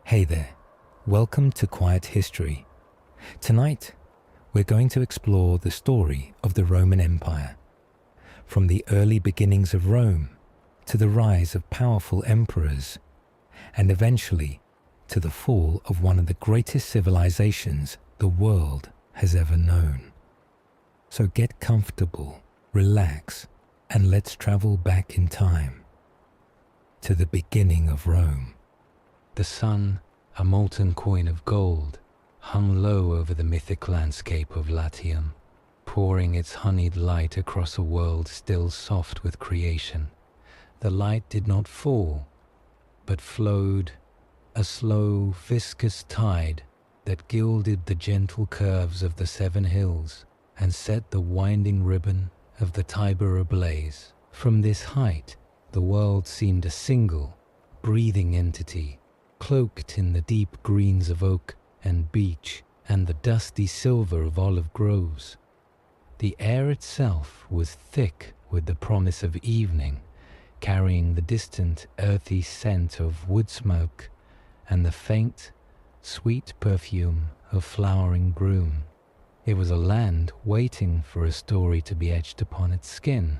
Hey there, welcome to Quiet History. Tonight, we're going to explore the story of the Roman Empire, from the early beginnings of Rome to the rise of powerful emperors, and eventually to the fall of one of the greatest civilizations the world has ever known. So get comfortable, relax, and let's travel back in time to the beginning of Rome. The sun, a molten coin of gold, hung low over the mythic landscape of Latium, pouring its honeyed light across a world still soft with creation. The light did not fall, but flowed, a slow, viscous tide that gilded the gentle curves of the seven hills and set the winding ribbon of the Tiber ablaze. From this height, the world seemed a single, breathing entity, cloaked in the deep greens of oak and beech and the dusty silver of olive groves. The air itself was thick with the promise of evening, carrying the distant earthy scent of wood smoke and the faint, sweet perfume of flowering broom. It was a land waiting for a story to be etched upon its skin.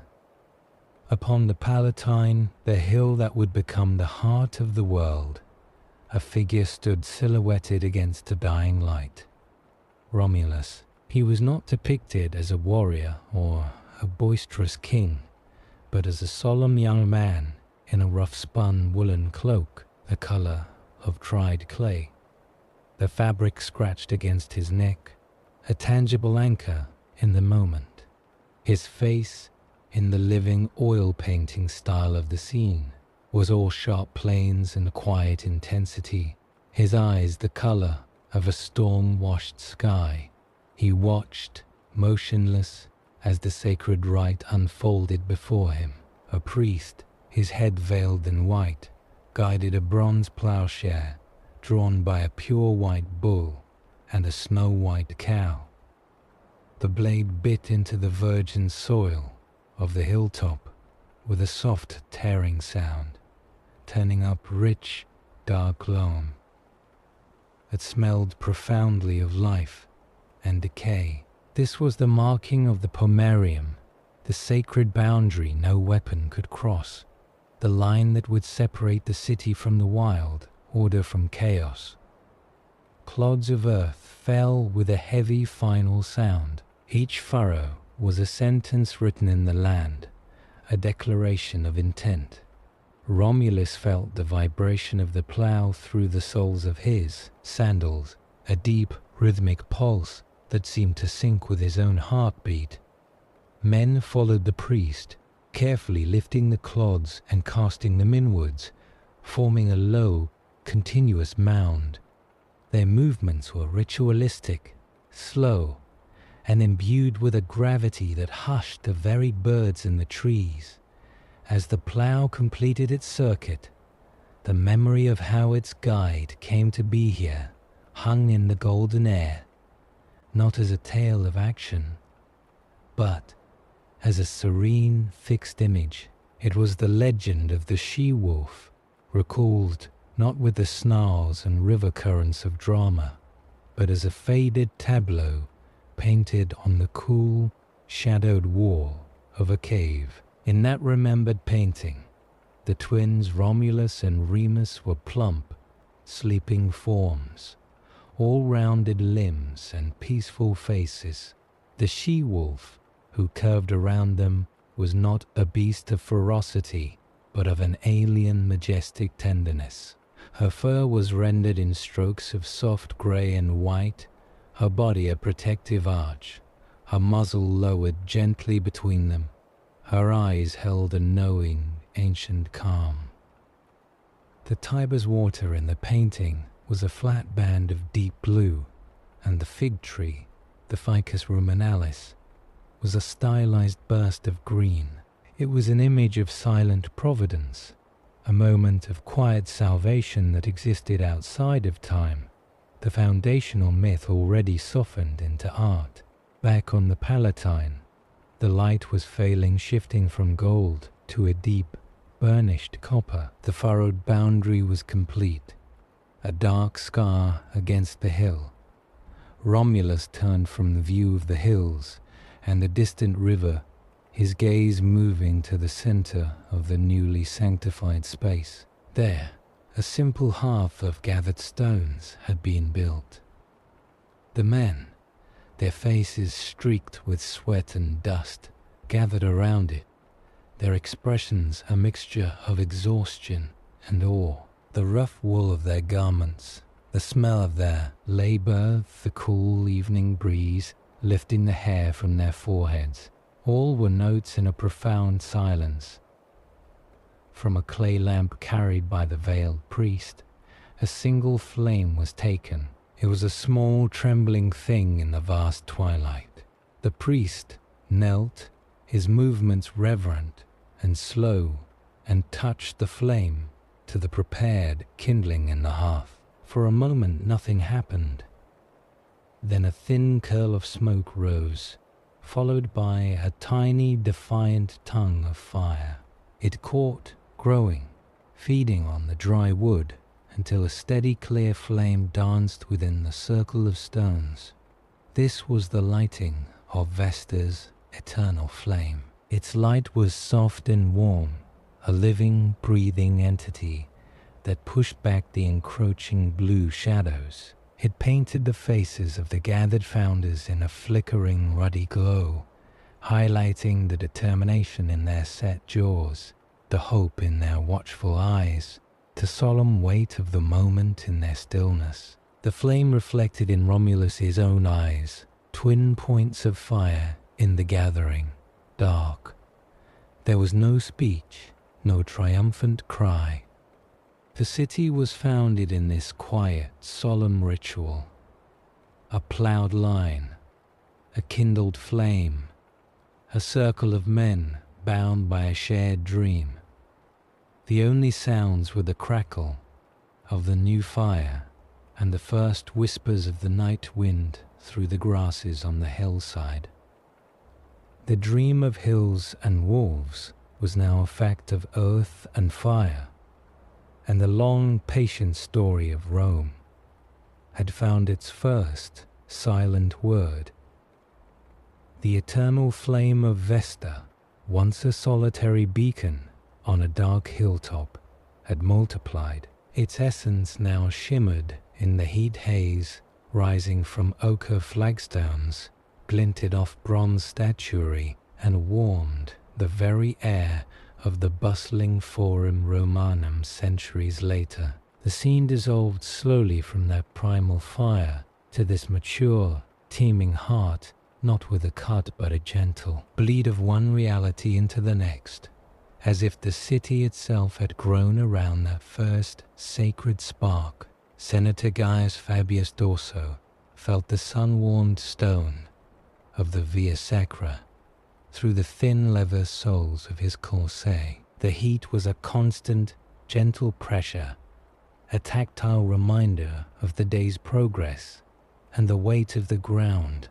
Upon the Palatine, the hill that would become the heart of the world, a figure stood silhouetted against a dying light. Romulus. He was not depicted as a warrior or a boisterous king, but as a solemn young man in a rough-spun woolen cloak, the color of dried clay. The fabric scratched against his neck, a tangible anchor in the moment. His face, in the living oil painting style of the scene, was all sharp planes and quiet intensity, his eyes the color of a storm-washed sky. He watched, motionless, as the sacred rite unfolded before him. A priest, his head veiled in white, guided a bronze plowshare drawn by a pure white bull and a snow-white cow. The blade bit into the virgin soil of the hilltop with a soft tearing sound, turning up rich, dark loam. It smelled profoundly of life and decay. This was the marking of the pomerium, the sacred boundary no weapon could cross, the line that would separate the city from the wild, order from chaos. Clods of earth fell with a heavy final sound. Each furrow was a sentence written in the land, a declaration of intent. Romulus felt the vibration of the plow through the soles of his sandals, a deep, rhythmic pulse that seemed to sync with his own heartbeat. Men followed the priest, carefully lifting the clods and casting them inwards, forming a low, continuous mound. Their movements were ritualistic, slow, and imbued with a gravity that hushed the very birds in the trees. As the plow completed its circuit, the memory of how its guide came to be here hung in the golden air, not as a tale of action, but as a serene, fixed image. It was the legend of the she-wolf, recalled not with the snarls and river currents of drama, but as a faded tableau painted on the cool, shadowed wall of a cave. In that remembered painting, the twins Romulus and Remus were plump, sleeping forms, all rounded limbs and peaceful faces. The she-wolf who curved around them was not a beast of ferocity, but of an alien majestic tenderness. Her fur was rendered in strokes of soft gray and white, her body a protective arch, her muzzle lowered gently between them. Her eyes held a knowing, ancient calm. The Tiber's water in the painting was a flat band of deep blue, and the fig tree, the Ficus ruminalis, was a stylized burst of green. It was an image of silent providence, a moment of quiet salvation that existed outside of time, the foundational myth already softened into art. Back on the Palatine, the light was failing, shifting from gold to a deep, burnished copper. The furrowed boundary was complete. a dark scar against the hill. Romulus turned from the view of the hills and the distant river, his gaze moving to the center of the newly sanctified space. There, a simple hearth of gathered stones had been built. The men, their faces streaked with sweat and dust, gathered around it, their expressions a mixture of exhaustion and awe. The rough wool of their garments, the smell of their labor, the cool evening breeze lifting the hair from their foreheads, all were notes in a profound silence. From a clay lamp carried by the veiled priest, a single flame was taken. It was a small trembling thing in the vast twilight. The priest knelt, his movements reverent and slow, and touched the flame to the prepared kindling in the hearth. For a moment nothing happened. Then a thin curl of smoke rose, followed by a tiny defiant tongue of fire. It caught, growing, feeding on the dry wood, until a steady clear flame danced within the circle of stones. This was the lighting of Vesta's eternal flame. Its light was soft and warm, a living, breathing entity that pushed back the encroaching blue shadows. It painted the faces of the gathered founders in a flickering, ruddy glow, highlighting the determination in their set jaws, the hope in their watchful eyes, the solemn weight of the moment in their stillness. The flame reflected in Romulus's own eyes, twin points of fire in the gathering, dark. There was no speech, no triumphant cry. The city was founded in this quiet, solemn ritual. A ploughed line, a kindled flame, a circle of men bound by a shared dream. The only sounds were the crackle of the new fire and the first whispers of the night wind through the grasses on the hillside. The dream of hills and wolves was now a fact of earth and fire, and the long, patient story of Rome had found its first silent word. The eternal flame of Vesta, once a solitary beacon on a dark hilltop, had multiplied. Its essence now shimmered in the heat haze rising from ochre flagstones, glinted off bronze statuary, and warmed the very air of the bustling Forum Romanum centuries later. The scene dissolved slowly from that primal fire to this mature, teeming heart, not with a cut but a gentle bleed of one reality into the next, as if the city itself had grown around that first sacred spark. Senator Gaius Fabius Dorso felt the sun-warmed stone of the Via Sacra through the thin leather soles of his corset. The heat was a constant, gentle pressure, a tactile reminder of the day's progress and the weight of the ground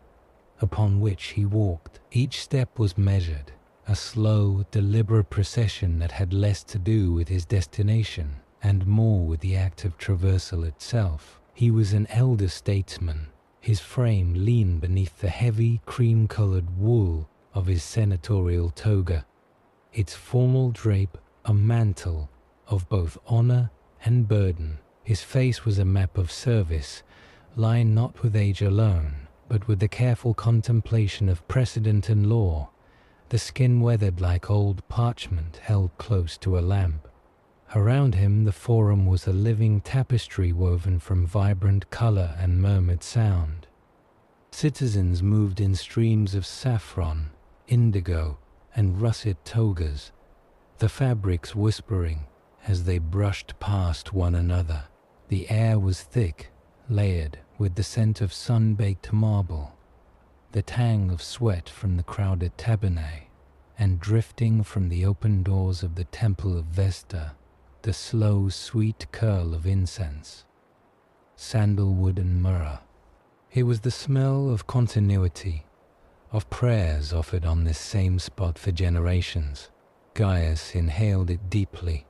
upon which he walked. Each step was measured, a slow, deliberate procession that had less to do with his destination and more with the act of traversal itself. He was an elder statesman, his frame lean beneath the heavy, cream-colored wool of his senatorial toga, its formal drape a mantle of both honor and burden. His face was a map of service, lined not with age alone, but with the careful contemplation of precedent and law, the skin weathered like old parchment held close to a lamp. Around him the forum was a living tapestry woven from vibrant color and murmured sound. Citizens moved in streams of saffron, indigo, and russet togas, the fabrics whispering as they brushed past one another. The air was thick, layered with the scent of sun-baked marble, the tang of sweat from the crowded tabernae, and drifting from the open doors of the temple of Vesta, the slow, sweet curl of incense, sandalwood and myrrh. It was the smell of continuity, of prayers offered on this same spot for generations. Gaius inhaled it deeply,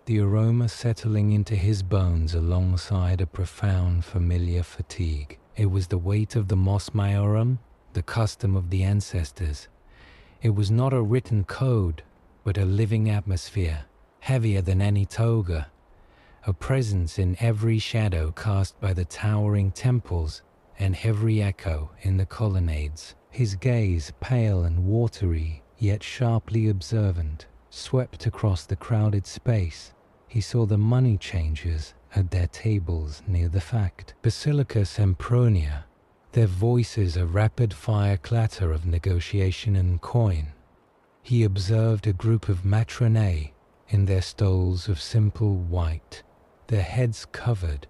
the aroma settling into his bones alongside a profound familiar fatigue. It was the weight of the mos maiorum, the custom of the ancestors. It was not a written code, but a living atmosphere, heavier than any toga, a presence in every shadow cast by the towering temples and every echo in the colonnades. His gaze, pale and watery, yet sharply observant, swept across the crowded space. He saw the money changers at their tables near the fact. Basilicus and Pronia, their voices a rapid-fire clatter of negotiation and coin. He observed a group of matronae in their stoles of simple white, their heads covered,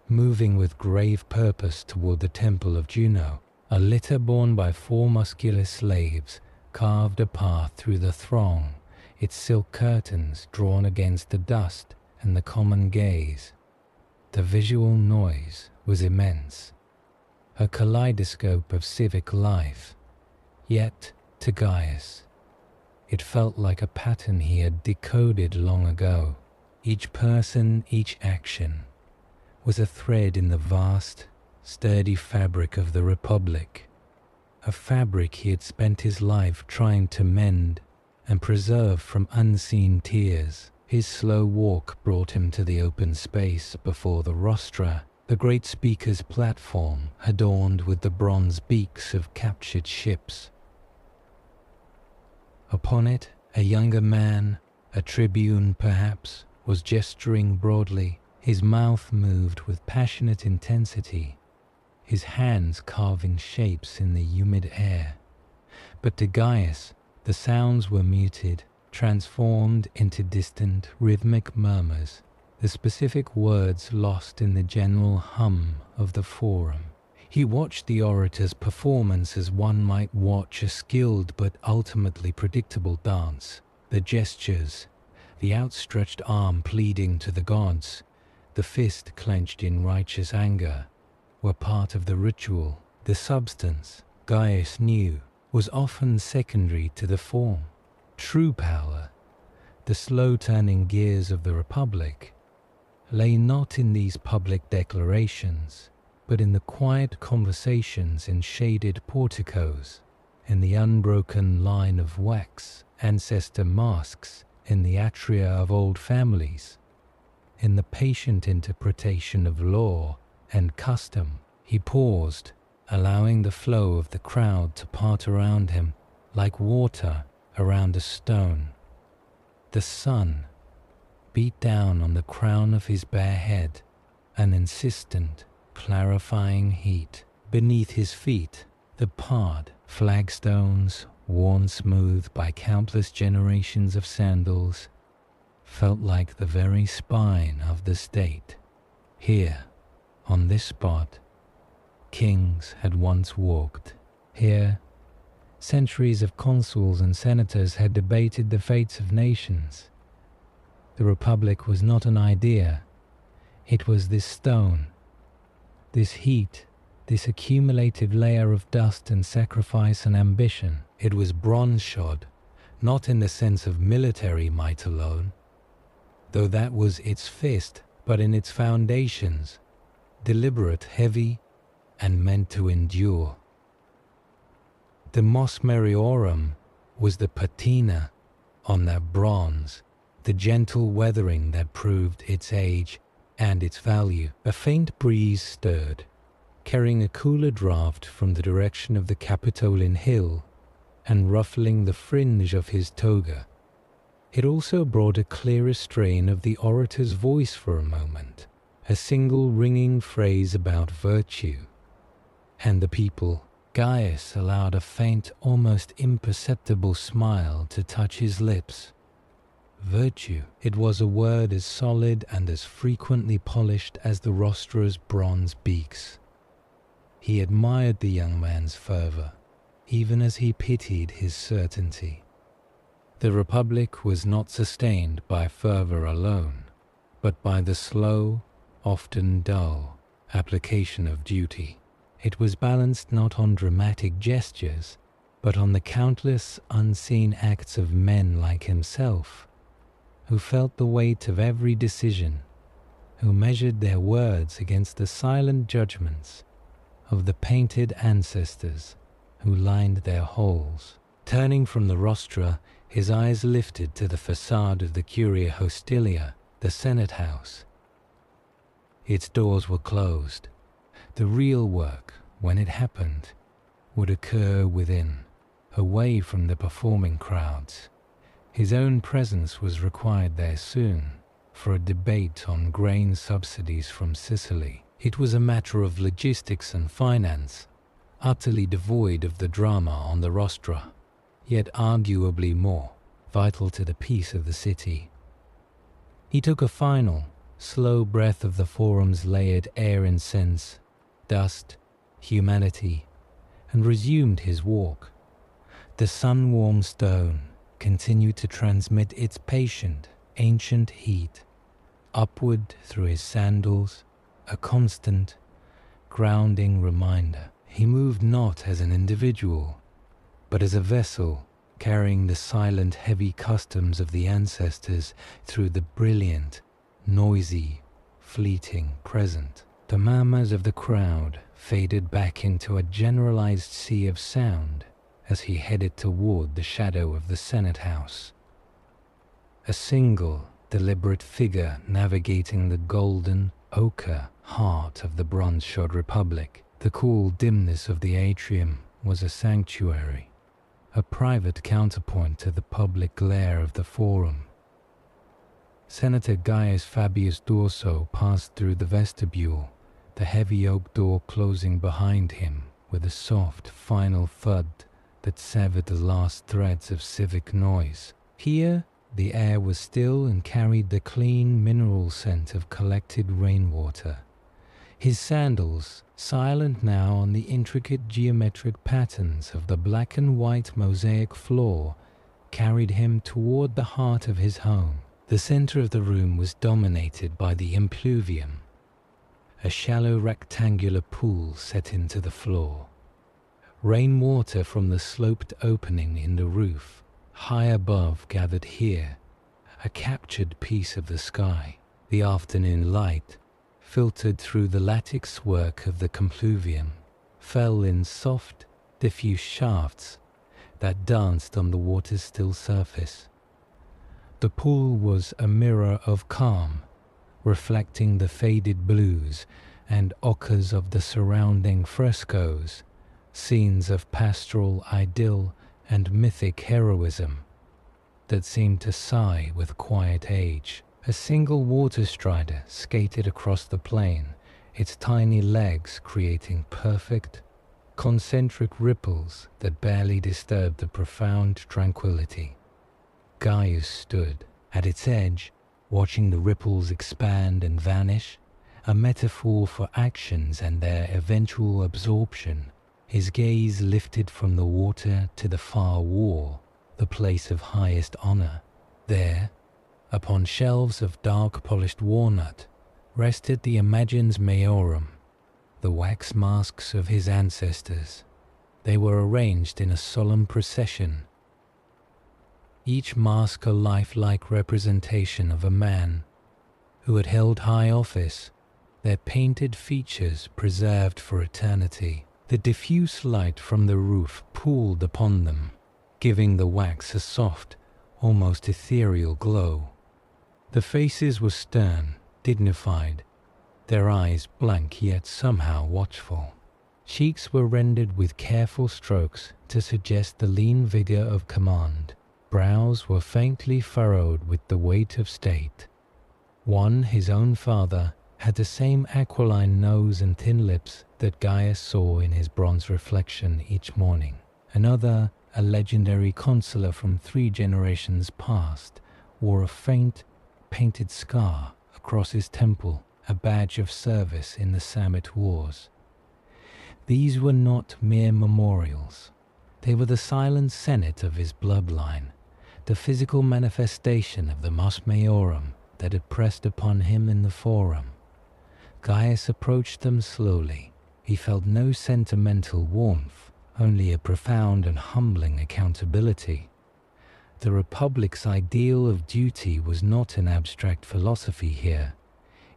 moving with grave purpose toward the temple of Juno. A litter borne by 4 muscular slaves carved a path through the throng, its silk curtains drawn against the dust and the common gaze. The visual noise was immense, a kaleidoscope of civic life, yet, to Gaius, it felt like a pattern he had decoded long ago. Each person, each action, was a thread in the vast, sturdy fabric of the Republic, a fabric he had spent his life trying to mend and preserve from unseen tears. His slow walk brought him to the open space before the rostra, the great speaker's platform adorned with the bronze beaks of captured ships. Upon it, a younger man, a tribune perhaps, was gesturing broadly. His mouth moved with passionate intensity, his hands carving shapes in the humid air. But to Gaius, the sounds were muted, transformed into distant, rhythmic murmurs, the specific words lost in the general hum of the forum. He watched the orator's performance as one might watch a skilled but ultimately predictable dance. The gestures, the outstretched arm pleading to the gods, the fist clenched in righteous anger, were part of the ritual. The substance, Gaius knew, was often secondary to the form. True power, the slow-turning gears of the Republic, lay not in these public declarations, but in the quiet conversations in shaded porticos, in the unbroken line of wax ancestor masks in the atria of old families, in the patient interpretation of law and custom. He paused, allowing the flow of the crowd to part around him like water around a stone. The sun beat down on the crown of his bare head, an insistent, clarifying heat. Beneath his feet, the pared flagstones, worn smooth by countless generations of sandals, felt like the very spine of the state. Here, on this spot, kings had once walked. Here, centuries of consuls and senators had debated the fates of nations. The Republic was not an idea. It was this stone, this heat, this accumulative layer of dust and sacrifice and ambition. It was bronze-shod, not in the sense of military might alone, though that was its fist, but in its foundations, deliberate, heavy, and meant to endure. The mos maiorum was the patina on that bronze, the gentle weathering that proved its age and its value. A faint breeze stirred, carrying a cooler draught from the direction of the Capitoline Hill and ruffling the fringe of his toga. It also brought a clearer strain of the orator's voice for a moment, a single ringing phrase about virtue. And the people, Gaius allowed a faint, almost imperceptible smile to touch his lips. Virtue. It was a word as solid and as frequently polished as the rostra's bronze beaks. He admired the young man's fervor, even as he pitied his certainty. The Republic was not sustained by fervor alone, but by the slow, often dull, application of duty. It was balanced not on dramatic gestures, but on the countless unseen acts of men like himself, who felt the weight of every decision, who measured their words against the silent judgments of the painted ancestors who lined their halls. Turning from the rostra, his eyes lifted to the facade of the Curia Hostilia, the Senate House. Its doors were closed. The real work, when it happened, would occur within, away from the performing crowds. His own presence was required there soon, for a debate on grain subsidies from Sicily. It was a matter of logistics and finance, utterly devoid of the drama on the rostra, yet arguably more vital to the peace of the city. He took a final, slow breath of the forum's layered air incense, dust, humanity, and resumed his walk. The sun-warmed stone continued to transmit its patient, ancient heat upward through his sandals, a constant, grounding reminder. He moved not as an individual, but as a vessel carrying the silent, heavy customs of the ancestors through the brilliant, noisy, fleeting present. The murmurs of the crowd faded back into a generalized sea of sound as he headed toward the shadow of the Senate House. A single, deliberate figure navigating the golden ochre heart of the bronze-shod republic. The cool dimness of the atrium was a sanctuary, a private counterpoint to the public glare of the forum. Senator Gaius Fabius Dorso passed through the vestibule, the heavy oak door closing behind him with a soft, final thud that severed the last threads of civic noise. Here, the air was still and carried the clean mineral scent of collected rainwater. His sandals, silent now on the intricate geometric patterns of the black and white mosaic floor, carried him toward the heart of his home. The center of the room was dominated by the impluvium, a shallow rectangular pool set into the floor. Rainwater from the sloped opening in the roof, high above, gathered here, a captured piece of the sky. The afternoon light, filtered through the lattice work of the compluvium, fell in soft, diffuse shafts that danced on the water's still surface. The pool was a mirror of calm, reflecting the faded blues and ochres of the surrounding frescoes, scenes of pastoral idyll and mythic heroism that seemed to sigh with quiet age. A single water strider skated across the plain, its tiny legs creating perfect, concentric ripples that barely disturbed the profound tranquility. Gaius stood at its edge, watching the ripples expand and vanish, a metaphor for actions and their eventual absorption. His gaze lifted from the water to the far wall, the place of highest honor. There, upon shelves of dark polished walnut, rested the Imagines Maiorum, the wax masks of his ancestors. They were arranged in a solemn procession, each mask a lifelike representation of a man who had held high office, their painted features preserved for eternity. The diffuse light from the roof pooled upon them, giving the wax a soft, almost ethereal glow. The faces were stern, dignified, their eyes blank yet somehow watchful. Cheeks were rendered with careful strokes to suggest the lean vigor of command. Brows were faintly furrowed with the weight of state. One, his own father, had the same aquiline nose and thin lips that Gaius saw in his bronze reflection each morning. Another, a legendary consular from 3 generations past, wore a faint, painted scar across his temple, a badge of service in the Samnite Wars. These were not mere memorials. They were the silent senate of his bloodline, the physical manifestation of the Mos Maiorum that had pressed upon him in the Forum. Gaius approached them slowly. He felt no sentimental warmth, only a profound and humbling accountability. The Republic's ideal of duty was not an abstract philosophy here.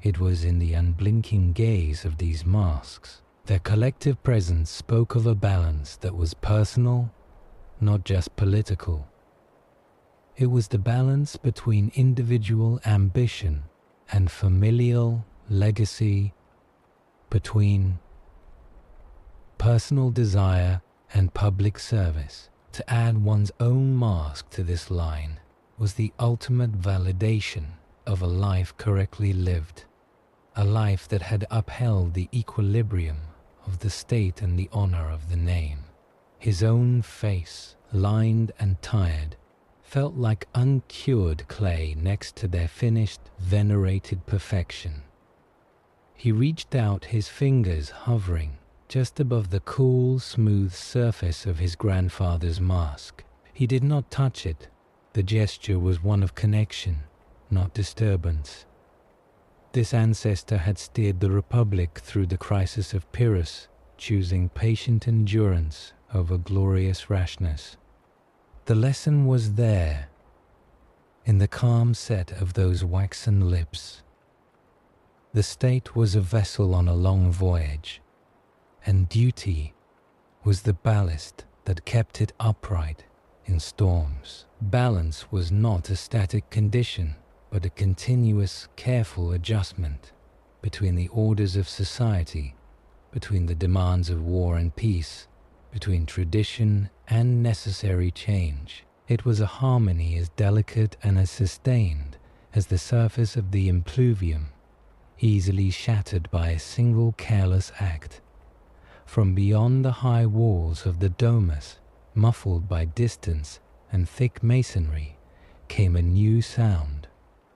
It was in the unblinking gaze of these masks. Their collective presence spoke of a balance that was personal, not just political. It was the balance between individual ambition and familial legacy, between personal desire and public service. To add one's own mask to this line was the ultimate validation of a life correctly lived, a life that had upheld the equilibrium of the state and the honor of the name. His own face, lined and tired, felt like uncured clay next to their finished, venerated perfection. He reached out, his fingers hovering just above the cool, smooth surface of his grandfather's mask. He did not touch it. The gesture was one of connection, not disturbance. This ancestor had steered the Republic through the crisis of Pyrrhus, choosing patient endurance over glorious rashness. The lesson was there, in the calm set of those waxen lips. The state was a vessel on a long voyage, and duty was the ballast that kept it upright in storms. Balance was not a static condition, but a continuous, careful adjustment between the orders of society, between the demands of war and peace, between tradition and necessary change. It was a harmony as delicate and as sustained as the surface of the impluvium, easily shattered by a single careless act. From beyond the high walls of the domus, muffled by distance and thick masonry, came a new sound.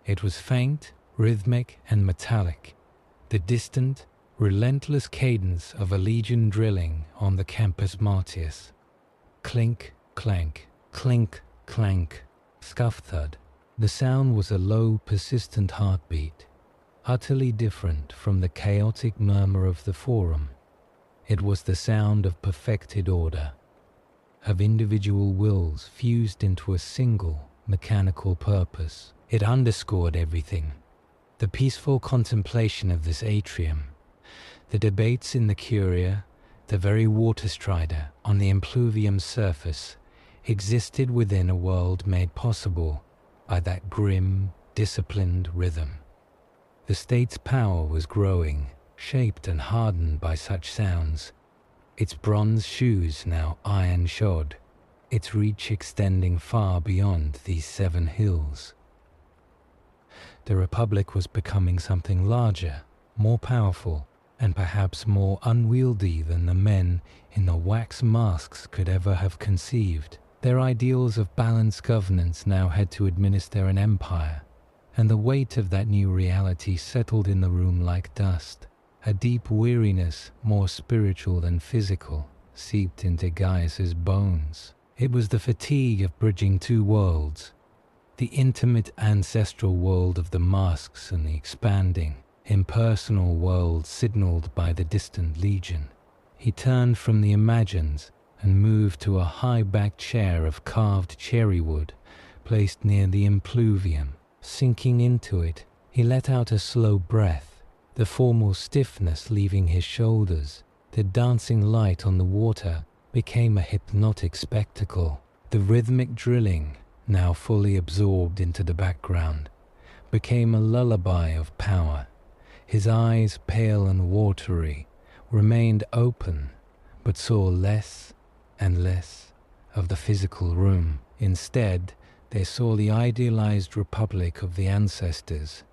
It was faint, rhythmic, and metallic, the distant, relentless cadence of a legion drilling on the Campus Martius. Clink, clank, clink, clank, scuff thud. The sound was a low, persistent heartbeat, utterly different from the chaotic murmur of the forum. It was the sound of perfected order, of individual wills fused into a single, mechanical purpose. It underscored everything. The peaceful contemplation of this atrium, the debates in the Curia, the very water strider on the impluvium's surface, existed within a world made possible by that grim, disciplined rhythm. The state's power was growing, shaped and hardened by such sounds, its bronze shoes now iron-shod, its reach extending far beyond these 7 hills. The Republic was becoming something larger, more powerful, and perhaps more unwieldy than the men in the wax masks could ever have conceived. Their ideals of balanced governance now had to administer an empire, and the weight of that new reality settled in the room like dust. A deep weariness, more spiritual than physical, seeped into Gaius's bones. It was the fatigue of bridging 2 worlds, the intimate ancestral world of the masks and the expanding, impersonal world signaled by the distant legion. He turned from the imagines and moved to a high-backed chair of carved cherry wood placed near the impluvium. Sinking into it, he let out a slow breath, the formal stiffness leaving his shoulders. The dancing light on the water became a hypnotic spectacle. The rhythmic drilling, now fully absorbed into the background, became a lullaby of power. His eyes, pale and watery, remained open, but saw less and less of the physical room. Instead, they saw the idealized republic of the ancestors,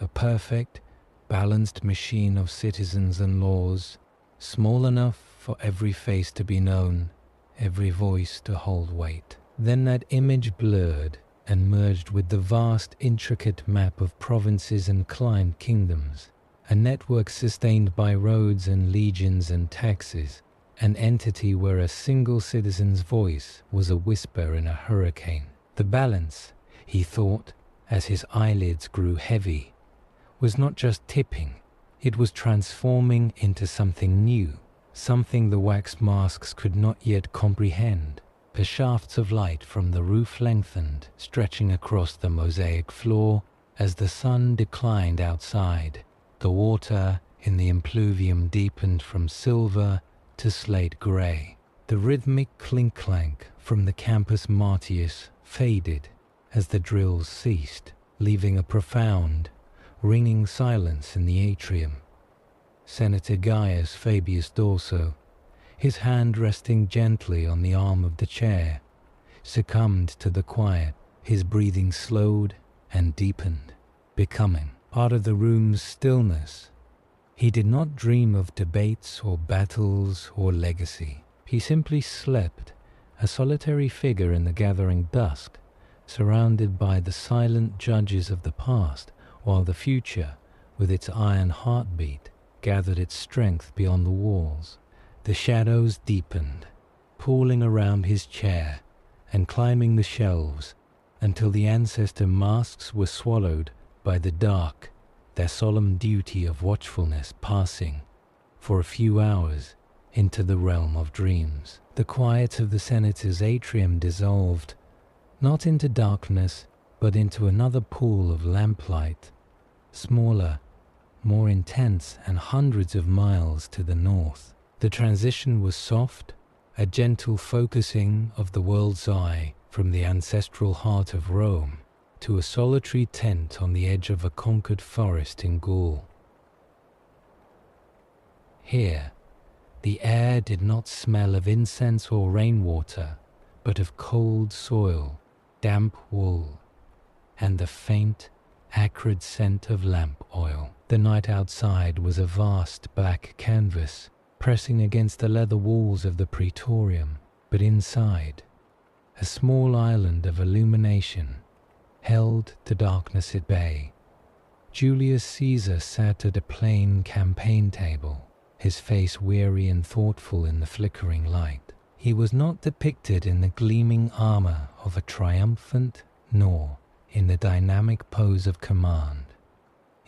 a perfect, balanced machine of citizens and laws, small enough for every face to be known, every voice to hold weight. Then that image blurred and merged with the vast, intricate map of provinces and client kingdoms, a network sustained by roads and legions and taxes, an entity where a single citizen's voice was a whisper in a hurricane. The balance, he thought, as his eyelids grew heavy, was not just tipping, it was transforming into something new, something the wax masks could not yet comprehend, The shafts of light from the roof lengthened, stretching across the mosaic floor as the sun declined outside. The water in the impluvium deepened from silver to slate grey. The rhythmic clink-clank from the Campus Martius faded as the drills ceased, leaving a profound, ringing silence in the atrium. Senator Gaius Fabius Dorso, his hand resting gently on the arm of the chair, succumbed to the quiet. His breathing slowed and deepened, becoming part of the room's stillness. He did not dream of debates or battles or legacy. He simply slept, a solitary figure in the gathering dusk, surrounded by the silent judges of the past, while the future, with its iron heartbeat, gathered its strength beyond the walls. The shadows deepened, pooling around his chair and climbing the shelves until the ancestor masks were swallowed by the dark, their solemn duty of watchfulness passing, for a few hours, into the realm of dreams. The quiet of the senator's atrium dissolved, not into darkness, but into another pool of lamplight, smaller, more intense, and hundreds of miles to the north. The transition was soft, a gentle focusing of the world's eye from the ancestral heart of Rome to a solitary tent on the edge of a conquered forest in Gaul. Here, the air did not smell of incense or rainwater, but of cold soil, damp wool, and the faint, acrid scent of lamp oil. The night outside was a vast black canvas, pressing against the leather walls of the praetorium, but inside, a small island of illumination held the darkness at bay. Julius Caesar sat at a plain campaign table, his face weary and thoughtful in the flickering light. He was not depicted in the gleaming armor of a triumphant, nor in the dynamic pose of command.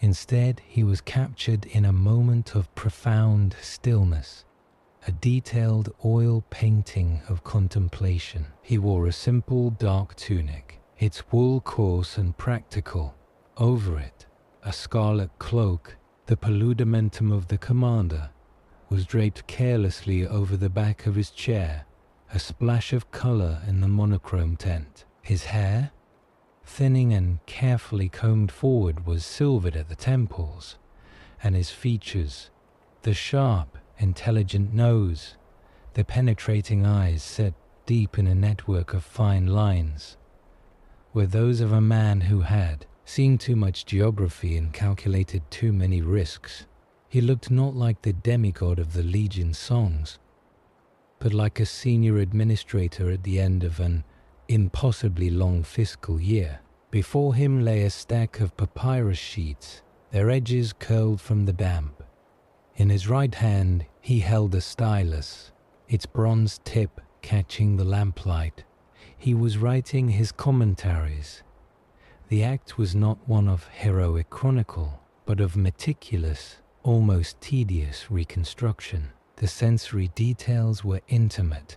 Instead, he was captured in a moment of profound stillness, a detailed oil painting of contemplation. He wore a simple dark tunic, its wool coarse and practical. Over it, a scarlet cloak, the paludamentum of the commander, was draped carelessly over the back of his chair, a splash of color in the monochrome tent. His hair, thinning and carefully combed forward, was silvered at the temples, and his features, the sharp, intelligent nose, the penetrating eyes set deep in a network of fine lines, were those of a man who had seen too much geography and calculated too many risks. He looked not like the demigod of the Legion songs, but like a senior administrator at the end of an impossibly long fiscal year. Before him lay a stack of papyrus sheets, their edges curled from the damp. In his right hand he held a stylus, its bronze tip catching the lamplight. He was writing his commentaries. The act was not one of heroic chronicle, but of meticulous, almost tedious reconstruction. The sensory details were intimate,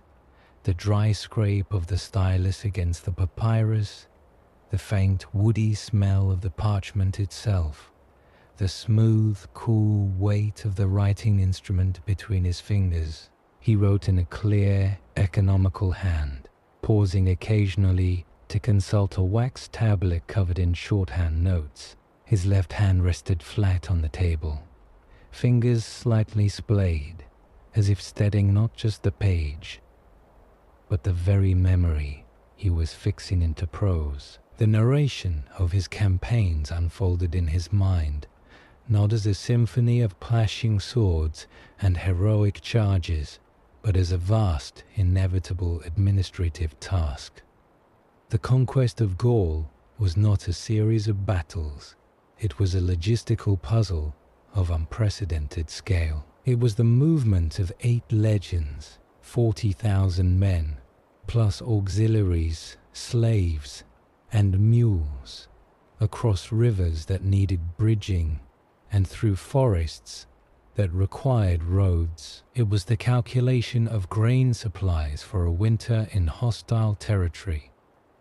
the dry scrape of the stylus against the papyrus, the faint woody smell of the parchment itself, the smooth, cool weight of the writing instrument between his fingers. He wrote in a clear, economical hand, pausing occasionally to consult a wax tablet covered in shorthand notes. His left hand rested flat on the table, fingers slightly splayed, as if steadying not just the page, but the very memory he was fixing into prose. The narration of his campaigns unfolded in his mind, not as a symphony of clashing swords and heroic charges, but as a vast, inevitable administrative task. The conquest of Gaul was not a series of battles. It was a logistical puzzle of unprecedented scale. It was the movement of 8 legions, 40,000 men, plus auxiliaries, slaves, and mules, across rivers that needed bridging and through forests that required roads. It was the calculation of grain supplies for a winter in hostile territory,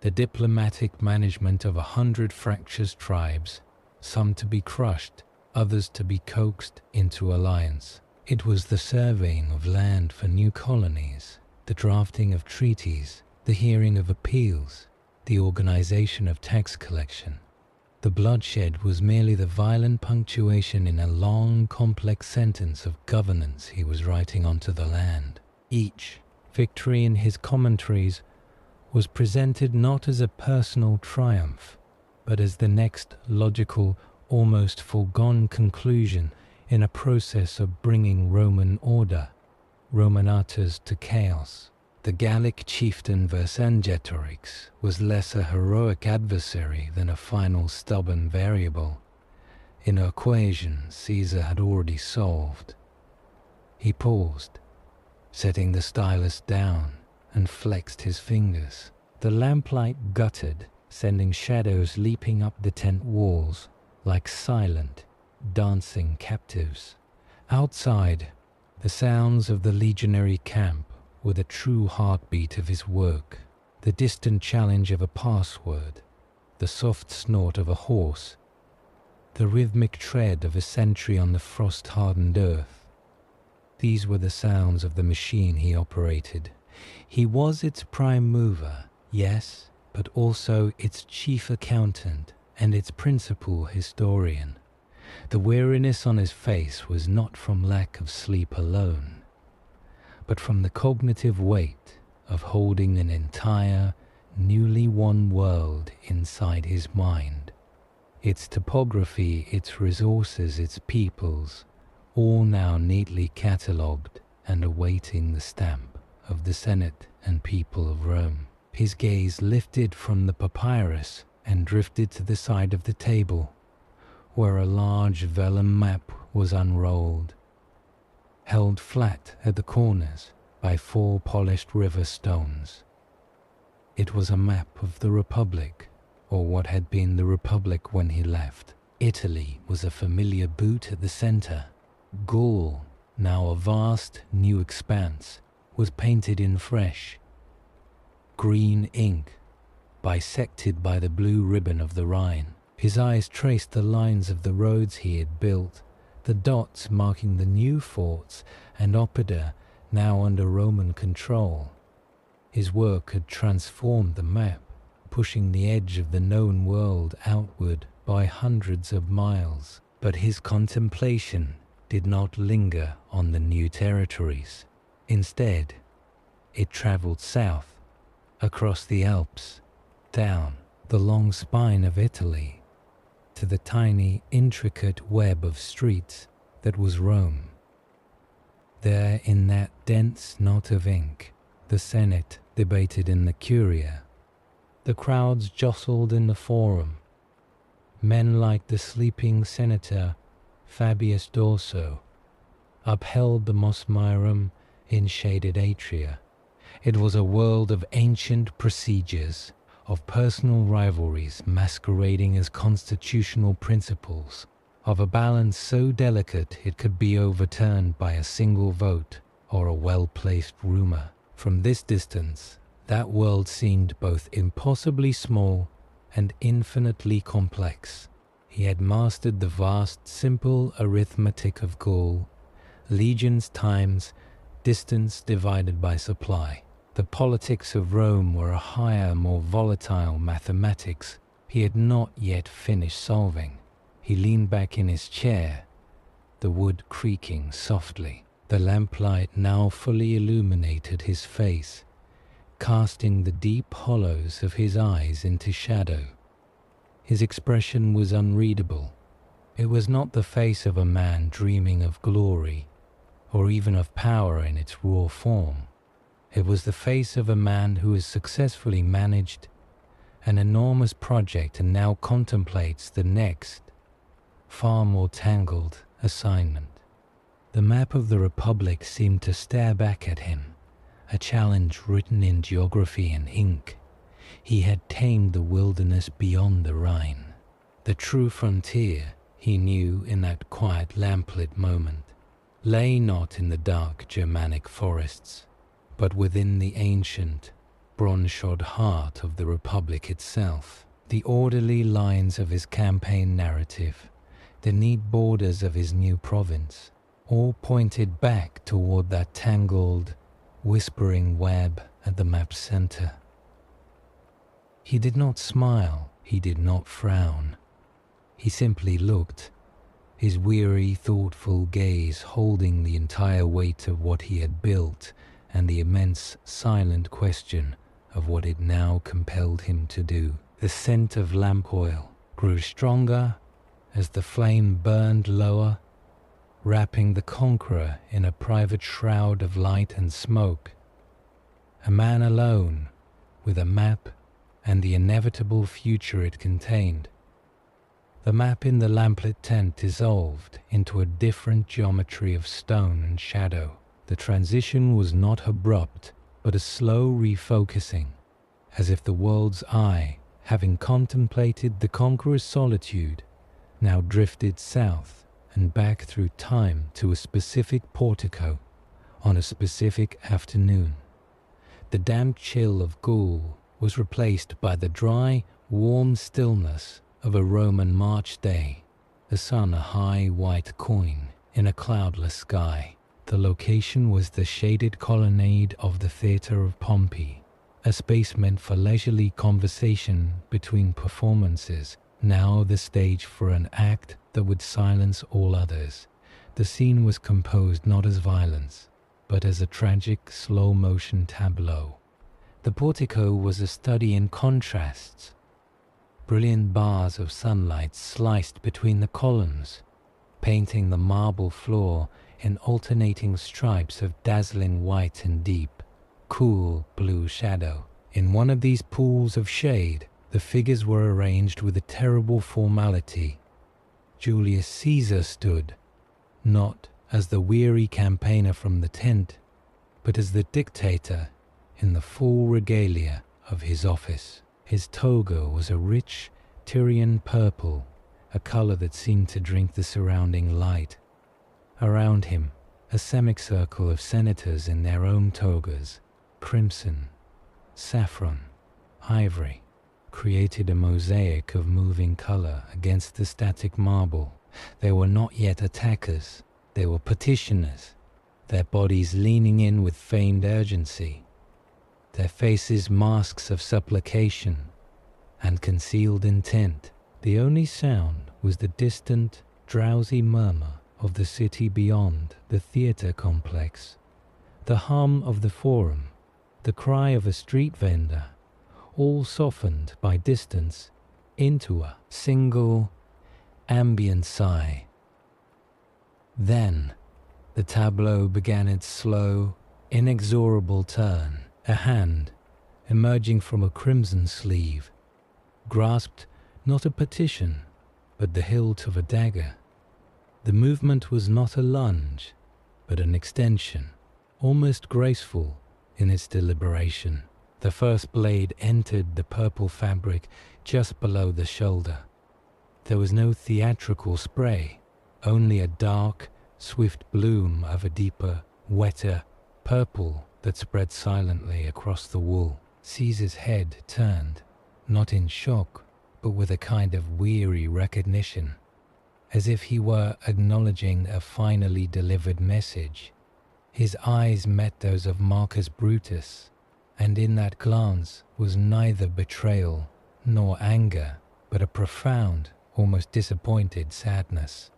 the diplomatic management of 100 fractious tribes, some to be crushed, others to be coaxed into alliance. It was the surveying of land for new colonies, the drafting of treaties, the hearing of appeals, the organization of tax collection. The bloodshed was merely the violent punctuation in a long, complex sentence of governance he was writing onto the land. Each victory in his commentaries was presented not as a personal triumph, but as the next logical, almost foregone conclusion in a process of bringing Roman order, Romanators, to chaos. The Gallic chieftain Vercingetorix was less a heroic adversary than a final stubborn variable in an equation Caesar had already solved. He paused, setting the stylus down, and flexed his fingers. The lamplight guttered, sending shadows leaping up the tent walls like silent, dancing captives. Outside, the sounds of the legionary camp were the true heartbeat of his work, the distant challenge of a password, the soft snort of a horse, the rhythmic tread of a sentry on the frost-hardened earth. These were the sounds of the machine he operated. He was its prime mover, yes, but also its chief accountant and its principal historian. The weariness on his face was not from lack of sleep alone, but from the cognitive weight of holding an entire, newly won world inside his mind. Its topography, its resources, its peoples, all now neatly catalogued and awaiting the stamp of the Senate and people of Rome. His gaze lifted from the papyrus and drifted to the side of the table, where a large vellum map was unrolled, held flat at the corners by 4 polished river stones. It was a map of the Republic, or what had been the Republic when he left. Italy was a familiar boot at the center. Gaul, now a vast new expanse, was painted in fresh green ink, bisected by the blue ribbon of the Rhine. His eyes traced the lines of the roads he had built, the dots marking the new forts and oppida now under Roman control. His work had transformed the map, pushing the edge of the known world outward by hundreds of miles. But his contemplation did not linger on the new territories. Instead, it traveled south, across the Alps, down the long spine of Italy, to the tiny, intricate web of streets that was Rome. There, in that dense knot of ink, the Senate debated in the Curia. The crowds jostled in the Forum. Men like the sleeping senator Fabius Dorso upheld the Mos Maiorum in shaded atria. It was a world of ancient procedures, of personal rivalries masquerading as constitutional principles, of a balance so delicate it could be overturned by a single vote or a well-placed rumor. From this distance, that world seemed both impossibly small and infinitely complex. He had mastered the vast, simple arithmetic of Gaul, legions times distance divided by supply. The politics of Rome were a higher, more volatile mathematics he had not yet finished solving. He leaned back in his chair, the wood creaking softly. The lamplight now fully illuminated his face, casting the deep hollows of his eyes into shadow. His expression was unreadable. It was not the face of a man dreaming of glory, or even of power in its raw form. It was the face of a man who has successfully managed an enormous project and now contemplates the next, far more tangled assignment. The map of the Republic seemed to stare back at him, a challenge written in geography and ink. He had tamed the wilderness beyond the Rhine. The true frontier, he knew in that quiet lamplit moment, lay not in the dark Germanic forests, but within the ancient, bronze-shod heart of the Republic itself. The orderly lines of his campaign narrative, the neat borders of his new province, all pointed back toward that tangled, whispering web at the map's center. He did not smile, he did not frown. He simply looked, his weary, thoughtful gaze holding the entire weight of what he had built and the immense, silent question of what it now compelled him to do. The scent of lamp oil grew stronger as the flame burned lower, wrapping the conqueror in a private shroud of light and smoke. A man alone, with a map and the inevitable future it contained. The map in the lamplit tent dissolved into a different geometry of stone and shadow. The transition was not abrupt, but a slow refocusing, as if the world's eye, having contemplated the conqueror's solitude, now drifted south and back through time to a specific portico on a specific afternoon. The damp chill of Gaul was replaced by the dry, warm stillness of a Roman March day, the sun a high white coin in a cloudless sky. The location was the shaded colonnade of the Theatre of Pompey, a space meant for leisurely conversation between performances, now the stage for an act that would silence all others. The scene was composed not as violence, but as a tragic slow-motion tableau. The portico was a study in contrasts. Brilliant bars of sunlight sliced between the columns, painting the marble floor in alternating stripes of dazzling white and deep, cool blue shadow. In one of these pools of shade, the figures were arranged with a terrible formality. Julius Caesar stood, not as the weary campaigner from the tent, but as the dictator in the full regalia of his office. His toga was a rich Tyrian purple, a color that seemed to drink the surrounding light. Around him, a semicircle of senators in their own togas, crimson, saffron, ivory, created a mosaic of moving color against the static marble. They were not yet attackers, they were petitioners, their bodies leaning in with feigned urgency, their faces masks of supplication and concealed intent. The only sound was the distant, drowsy murmur of the city beyond the theater complex, the hum of the forum, the cry of a street vendor, all softened by distance into a single, ambient sigh. Then the tableau began its slow, inexorable turn. A hand, emerging from a crimson sleeve, grasped not a petition, but the hilt of a dagger. The movement was not a lunge, but an extension, almost graceful in its deliberation. The first blade entered the purple fabric just below the shoulder. There was no theatrical spray, only a dark, swift bloom of a deeper, wetter purple that spread silently across the wool. Caesar's head turned, not in shock, but with a kind of weary recognition, as if he were acknowledging a finally delivered message. His eyes met those of Marcus Brutus, and in that glance was neither betrayal nor anger, but a profound, almost disappointed sadness.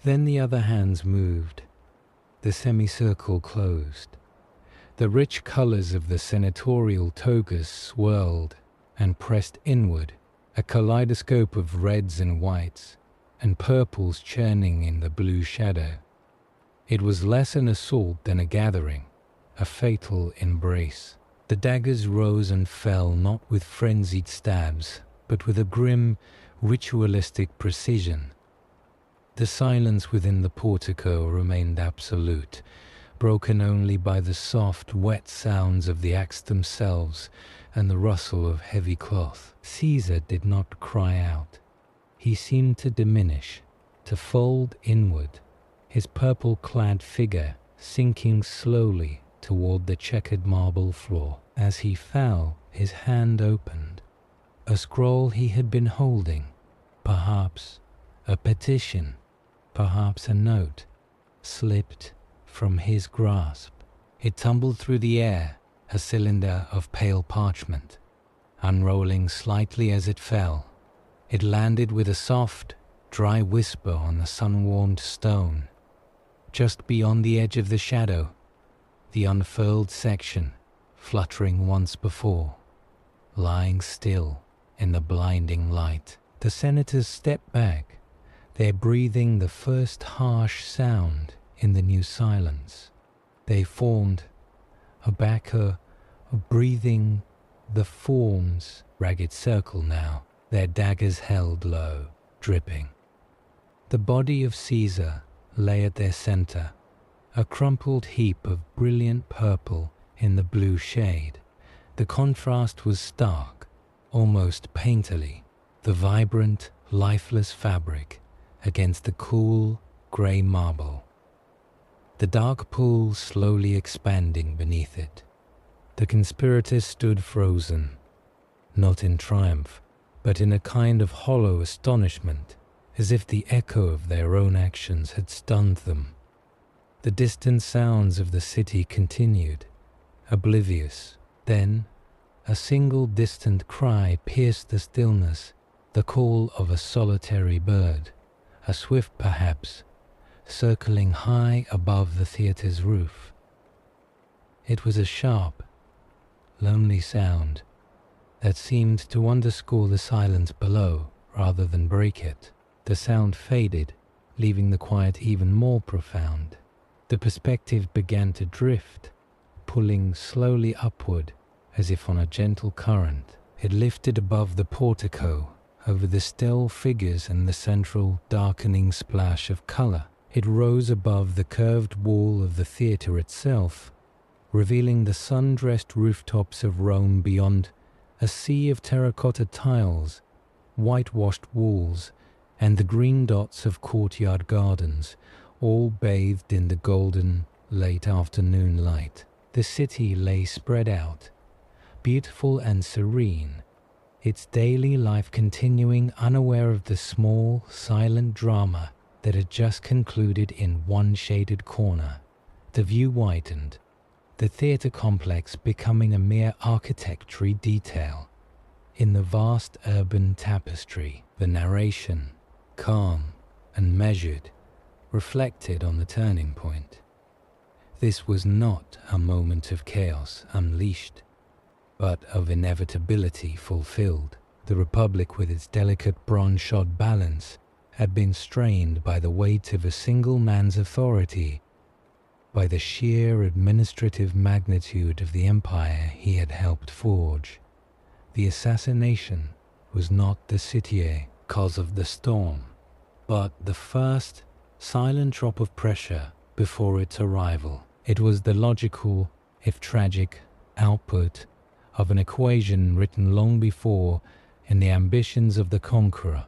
Then the other hands moved. The semicircle closed. The rich colors of the senatorial togas swirled and pressed inward, a kaleidoscope of reds and whites, and purples churning in the blue shadow. It was less an assault than a gathering, a fatal embrace. The daggers rose and fell not with frenzied stabs, but with a grim, ritualistic precision. The silence within the portico remained absolute, broken only by the soft, wet sounds of the acts themselves and the rustle of heavy cloth. Caesar did not cry out. He seemed to diminish, to fold inward, his purple-clad figure sinking slowly toward the checkered marble floor. As he fell, his hand opened. A scroll he had been holding, perhaps a petition, perhaps a note, slipped from his grasp. It tumbled through the air, a cylinder of pale parchment. Unrolling slightly as it fell, it landed with a soft, dry whisper on the sun-warmed stone. Just beyond the edge of the shadow, the unfurled section, fluttering once before, lying still in the blinding light. The senators stepped back, their breathing the first harsh sound in the new silence. They formed a backer of breathing the form's ragged circle now, their daggers held low, dripping. The body of Caesar lay at their center, a crumpled heap of brilliant purple in the blue shade. The contrast was stark, almost painterly, the vibrant, lifeless fabric against the cool, grey marble. The dark pool slowly expanding beneath it. The conspirators stood frozen, not in triumph, but in a kind of hollow astonishment, as if the echo of their own actions had stunned them. The distant sounds of the city continued, oblivious. Then, a single distant cry pierced the stillness, the call of a solitary bird, a swift perhaps, circling high above the theater's roof. It was a sharp, lonely sound that seemed to underscore the silence below rather than break it. The sound faded, leaving the quiet even more profound. The perspective began to drift, pulling slowly upward as if on a gentle current. It lifted above the portico, over the still figures and the central darkening splash of color. It rose above the curved wall of the theater itself, revealing the sun-dressed rooftops of Rome beyond, a sea of terracotta tiles, whitewashed walls, and the green dots of courtyard gardens, all bathed in the golden, late afternoon light. The city lay spread out, beautiful and serene, its daily life continuing unaware of the small, silent drama that had just concluded in one shaded corner. The view widened, the theater complex becoming a mere architectural detail in the vast urban tapestry. The narration, calm and measured, reflected on the turning point. This was not a moment of chaos unleashed, but of inevitability fulfilled. The Republic, with its delicate bronze-shod balance, had been strained by the weight of a single man's authority, by the sheer administrative magnitude of the empire he had helped forge. The assassination was not the city cause of the storm, but the first silent drop of pressure before its arrival. It was the logical, if tragic, output of an equation written long before in the ambitions of the conqueror,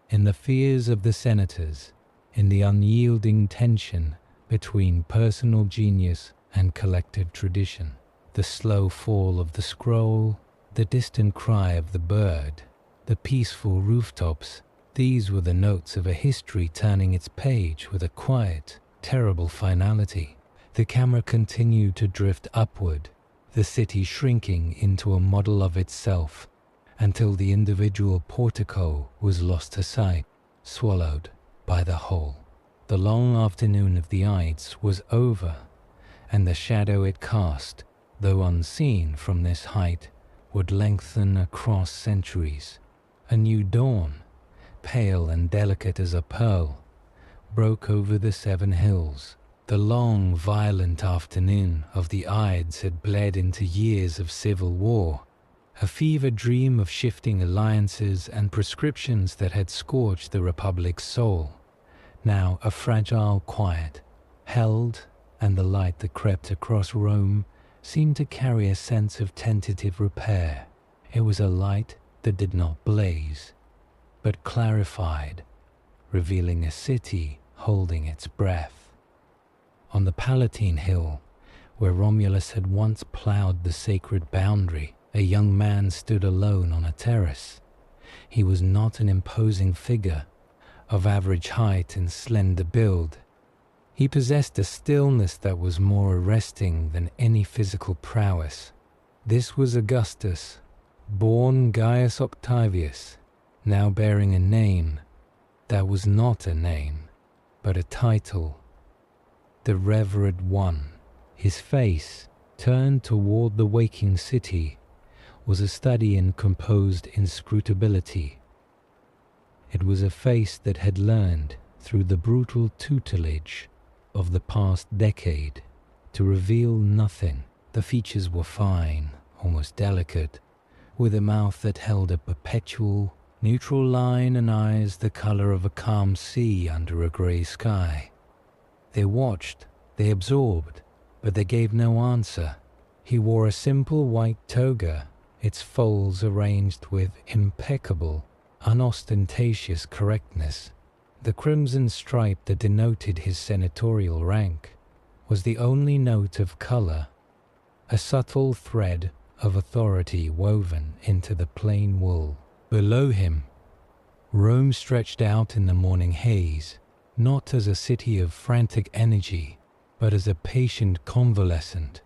in the fears of the senators, in the unyielding tension between personal genius and collective tradition. The slow fall of the scroll, the distant cry of the bird, the peaceful rooftops, these were the notes of a history turning its page with a quiet, terrible finality. The camera continued to drift upward, the city shrinking into a model of itself, until the individual portico was lost to sight, swallowed by the whole. The long afternoon of the Ides was over, and the shadow it cast, though unseen from this height, would lengthen across centuries. A new dawn, pale and delicate as a pearl, broke over the 7 hills. The long, violent afternoon of the Ides had bled into years of civil war, a fever dream of shifting alliances and prescriptions that had scorched the Republic's soul. Now a fragile quiet held, and the light that crept across Rome seemed to carry a sense of tentative repair. It was a light that did not blaze, but clarified, revealing a city holding its breath. On the Palatine Hill, where Romulus had once ploughed the sacred boundary, a young man stood alone on a terrace. He was not an imposing figure, of average height and slender build. He possessed a stillness that was more arresting than any physical prowess. This was Augustus, born Gaius Octavius, now bearing a name that was not a name, but a title, the Revered One. His face, turned toward the waking city, was a study in composed inscrutability. It was a face that had learned, through the brutal tutelage of the past decade, to reveal nothing. The features were fine, almost delicate, with a mouth that held a perpetual, neutral line and eyes the color of a calm sea under a gray sky. They watched, they absorbed, but they gave no answer. He wore a simple white toga, its folds arranged with impeccable, unostentatious correctness. The crimson stripe that denoted his senatorial rank was the only note of color, a subtle thread of authority woven into the plain wool. Below him, Rome stretched out in the morning haze, not as a city of frantic energy, but as a patient convalescent.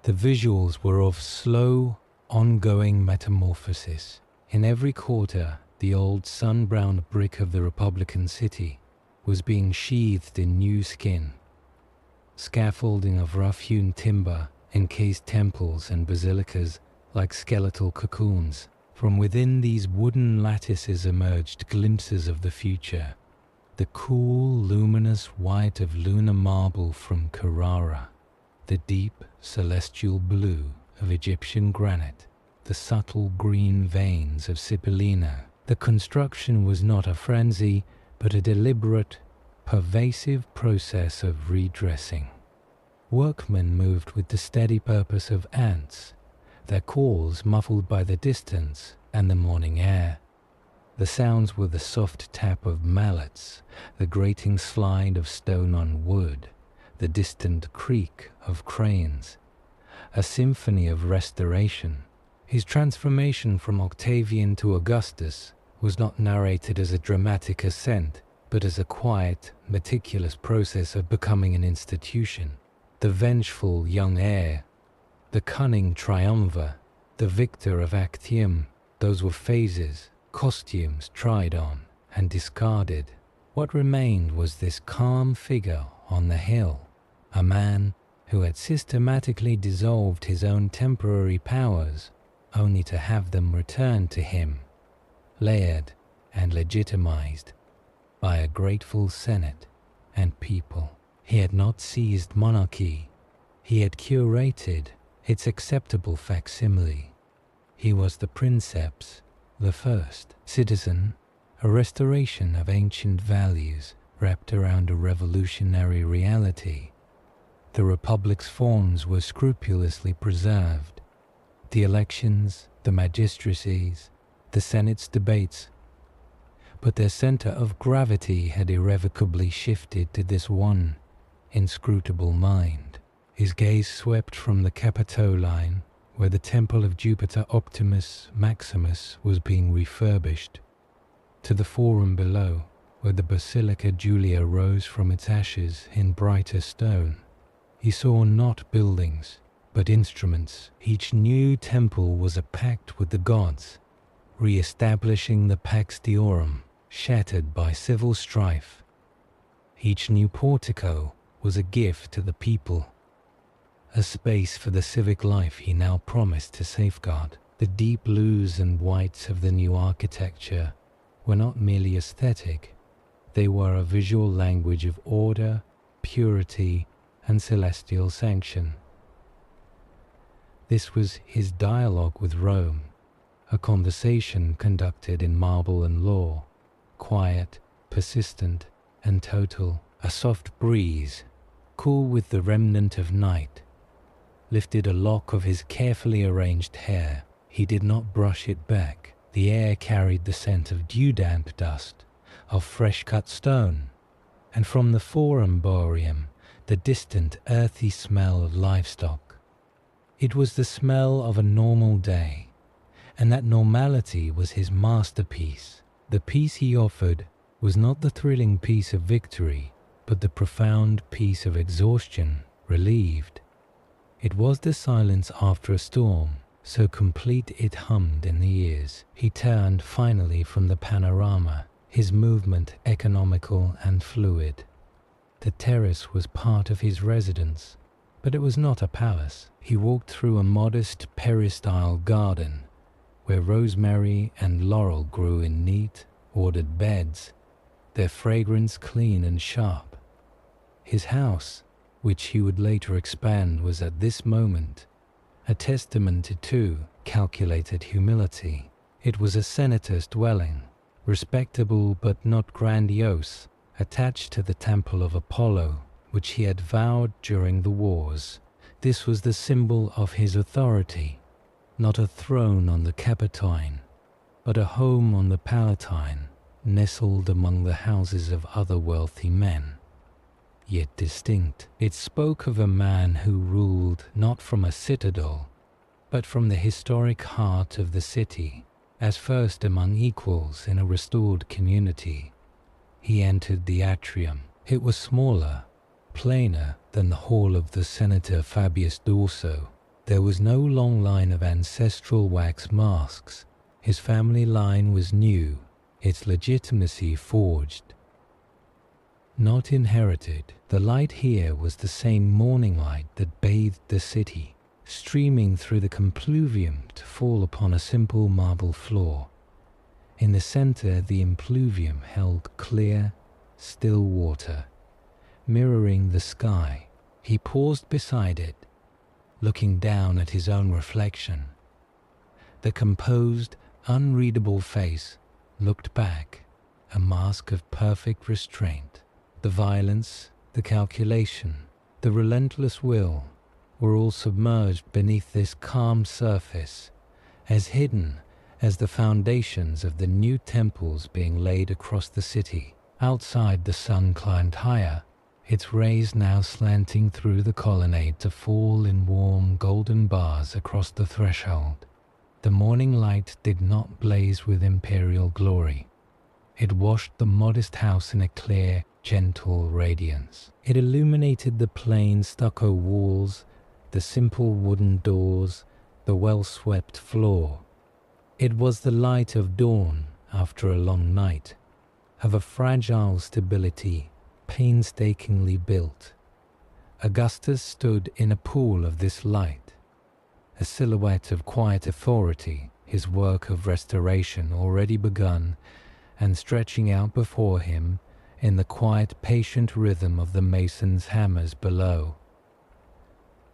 The visuals were of slow, ongoing metamorphosis. In every quarter, the old sun-browned brick of the Republican city was being sheathed in new skin. Scaffolding of rough-hewn timber encased temples and basilicas like skeletal cocoons. From within these wooden lattices emerged glimpses of the future. The cool, luminous white of lunar marble from Carrara, the deep, celestial blue of Egyptian granite, the subtle green veins of Cipollino. The construction was not a frenzy, but a deliberate, pervasive process of redressing. Workmen moved with the steady purpose of ants, their calls muffled by the distance and the morning air. The sounds were the soft tap of mallets, the grating slide of stone on wood, the distant creak of cranes, a symphony of restoration. His transformation from Octavian to Augustus was not narrated as a dramatic ascent, but as a quiet, meticulous process of becoming an institution. The vengeful young heir, the cunning triumvir, the victor of Actium, those were phases, costumes tried on and discarded. What remained was this calm figure on the hill, a man who had systematically dissolved his own temporary powers only to have them returned to him, layered and legitimized by a grateful Senate and people. He had not seized monarchy, he had curated its acceptable facsimile. He was the princeps, the first citizen, a restoration of ancient values wrapped around a revolutionary reality. The Republic's forms were scrupulously preserved. The elections, the magistracies, the Senate's debates, but their center of gravity had irrevocably shifted to this one inscrutable mind. His gaze swept from the Capitoline, where the temple of Jupiter Optimus Maximus was being refurbished, to the forum below, where the Basilica Julia rose from its ashes in brighter stone. He saw not buildings, but instruments. Each new temple was a pact with the gods, re-establishing the Pax Deorum, shattered by civil strife. Each new portico was a gift to the people, a space for the civic life he now promised to safeguard. The deep blues and whites of the new architecture were not merely aesthetic, they were a visual language of order, purity, and celestial sanction. This was his dialogue with Rome, a conversation conducted in marble and law, quiet, persistent, and total. A soft breeze, cool with the remnant of night, lifted a lock of his carefully arranged hair. He did not brush it back. The air carried the scent of dew-damp dust, of fresh-cut stone, and from the Forum Boreum the distant, earthy smell of livestock. It was the smell of a normal day, and that normality was his masterpiece. The peace he offered was not the thrilling peace of victory, but the profound peace of exhaustion, relieved. It was the silence after a storm, so complete it hummed in the ears. He turned finally from the panorama, his movement economical and fluid. The terrace was part of his residence, but it was not a palace. He walked through a modest peristyle garden, where rosemary and laurel grew in neat, ordered beds, their fragrance clean and sharp. His house, which he would later expand, was at this moment a testament to calculated humility. It was a senator's dwelling, respectable but not grandiose, attached to the temple of Apollo, which he had vowed during the wars. This was the symbol of his authority, not a throne on the Capitoline, but a home on the Palatine, nestled among the houses of other wealthy men, yet distinct. It spoke of a man who ruled not from a citadel, but from the historic heart of the city, as first among equals in a restored community. He entered the atrium. It was smaller, plainer than the hall of the Senator Fabius Dorso. There was no long line of ancestral wax masks. His family line was new, its legitimacy forged, not inherited. The light here was the same morning light that bathed the city, streaming through the compluvium to fall upon a simple marble floor. In the center, the impluvium held clear, still water, mirroring the sky. He paused beside it, looking down at his own reflection. The composed, unreadable face looked back, a mask of perfect restraint. The violence, the calculation, the relentless will were all submerged beneath this calm surface, as hidden as the foundations of the new temples being laid across the city. Outside, the sun climbed higher, its rays now slanting through the colonnade to fall in warm golden bars across the threshold. The morning light did not blaze with imperial glory. It washed the modest house in a clear, gentle radiance. It illuminated the plain stucco walls, the simple wooden doors, the well-swept floor. It was the light of dawn after a long night, of a fragile stability, painstakingly built. Augustus stood in a pool of this light, a silhouette of quiet authority, his work of restoration already begun and stretching out before him in the quiet, patient rhythm of the masons' hammers below.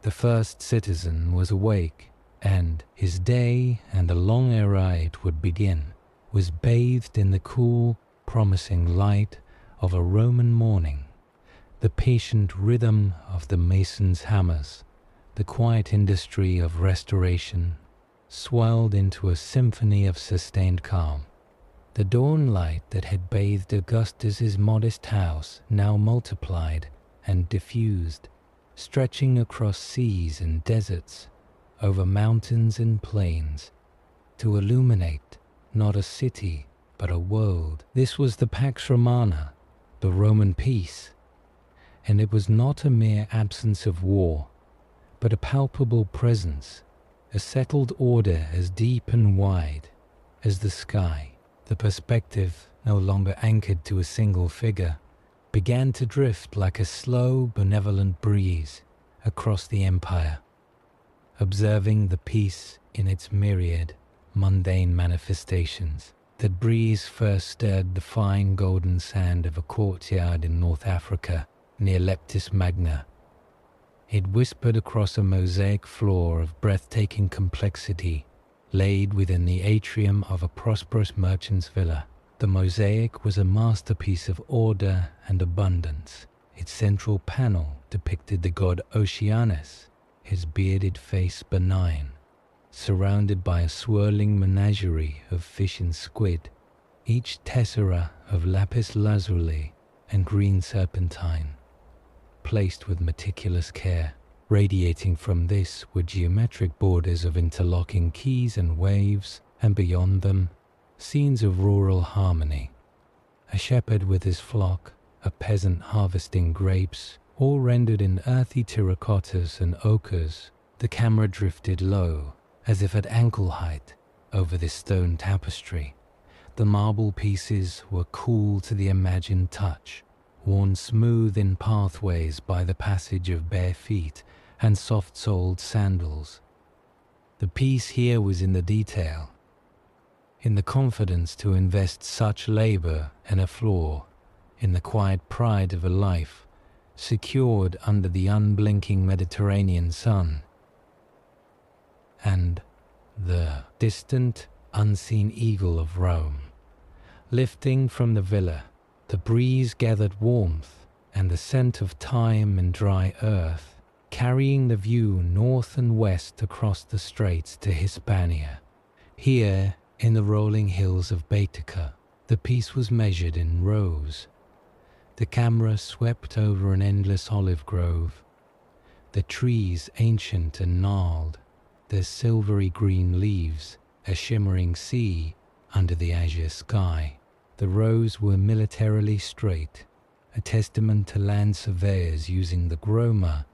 The first citizen was awake, and his day, and a long era it would begin, was bathed in the cool, promising light of a Roman morning, the patient rhythm of the masons' hammers, the quiet industry of restoration, swelled into a symphony of sustained calm. The dawn light that had bathed Augustus's modest house now multiplied and diffused, stretching across seas and deserts, over mountains and plains, to illuminate not a city but a world. This was the Pax Romana, the Roman peace, and it was not a mere absence of war, but a palpable presence, a settled order as deep and wide as the sky. The perspective, no longer anchored to a single figure, began to drift like a slow, benevolent breeze across the empire, observing the peace in its myriad, mundane manifestations. That breeze first stirred the fine golden sand of a courtyard in North Africa near Leptis Magna. It whispered across a mosaic floor of breathtaking complexity, laid within the atrium of a prosperous merchant's villa. The mosaic was a masterpiece of order and abundance. Its central panel depicted the god Oceanus, his bearded face benign, surrounded by a swirling menagerie of fish and squid, each tessera of lapis lazuli and green serpentine, placed with meticulous care. Radiating from this were geometric borders of interlocking quays and waves, and beyond them, scenes of rural harmony. A shepherd with his flock, a peasant harvesting grapes, all rendered in earthy terracottas and ochres. The camera drifted low, as if at ankle height, over this stone tapestry. The marble pieces were cool to the imagined touch, worn smooth in pathways by the passage of bare feet and soft-soled sandals. The peace here was in the detail, in the confidence to invest such labor and a flaw, in the quiet pride of a life secured under the unblinking Mediterranean sun, and the distant, unseen eagle of Rome. Lifting from the villa, the breeze gathered warmth and the scent of thyme and dry earth, carrying the view north and west across the straits to Hispania. Here, in the rolling hills of Baetica, the piece was measured in rows. The camera swept over an endless olive grove. The trees, ancient and gnarled, their silvery green leaves, a shimmering sea under the azure sky. The rows were militarily straight, a testament to land surveyors using the groma,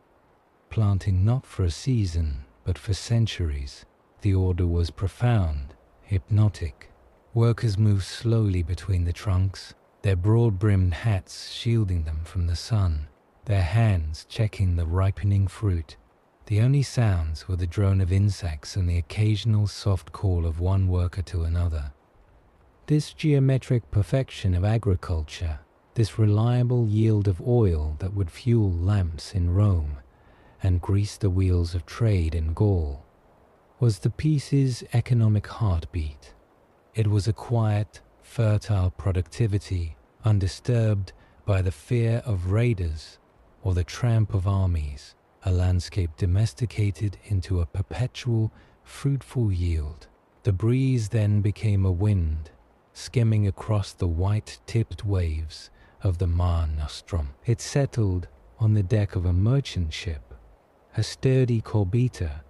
planting not for a season, but for centuries. The order was profound, hypnotic. Workers moved slowly between the trunks, their broad-brimmed hats shielding them from the sun, their hands checking the ripening fruit. The only sounds were the drone of insects and the occasional soft call of one worker to another. This geometric perfection of agriculture, this reliable yield of oil that would fuel lamps in Rome and grease the wheels of trade in Gaul, was the piece's economic heartbeat. It was a quiet, fertile productivity undisturbed by the fear of raiders or the tramp of armies, a landscape domesticated into a perpetual, fruitful yield. The breeze then became a wind, skimming across the white-tipped waves of the Mare Nostrum. It settled on the deck of a merchant ship, a sturdy corbeta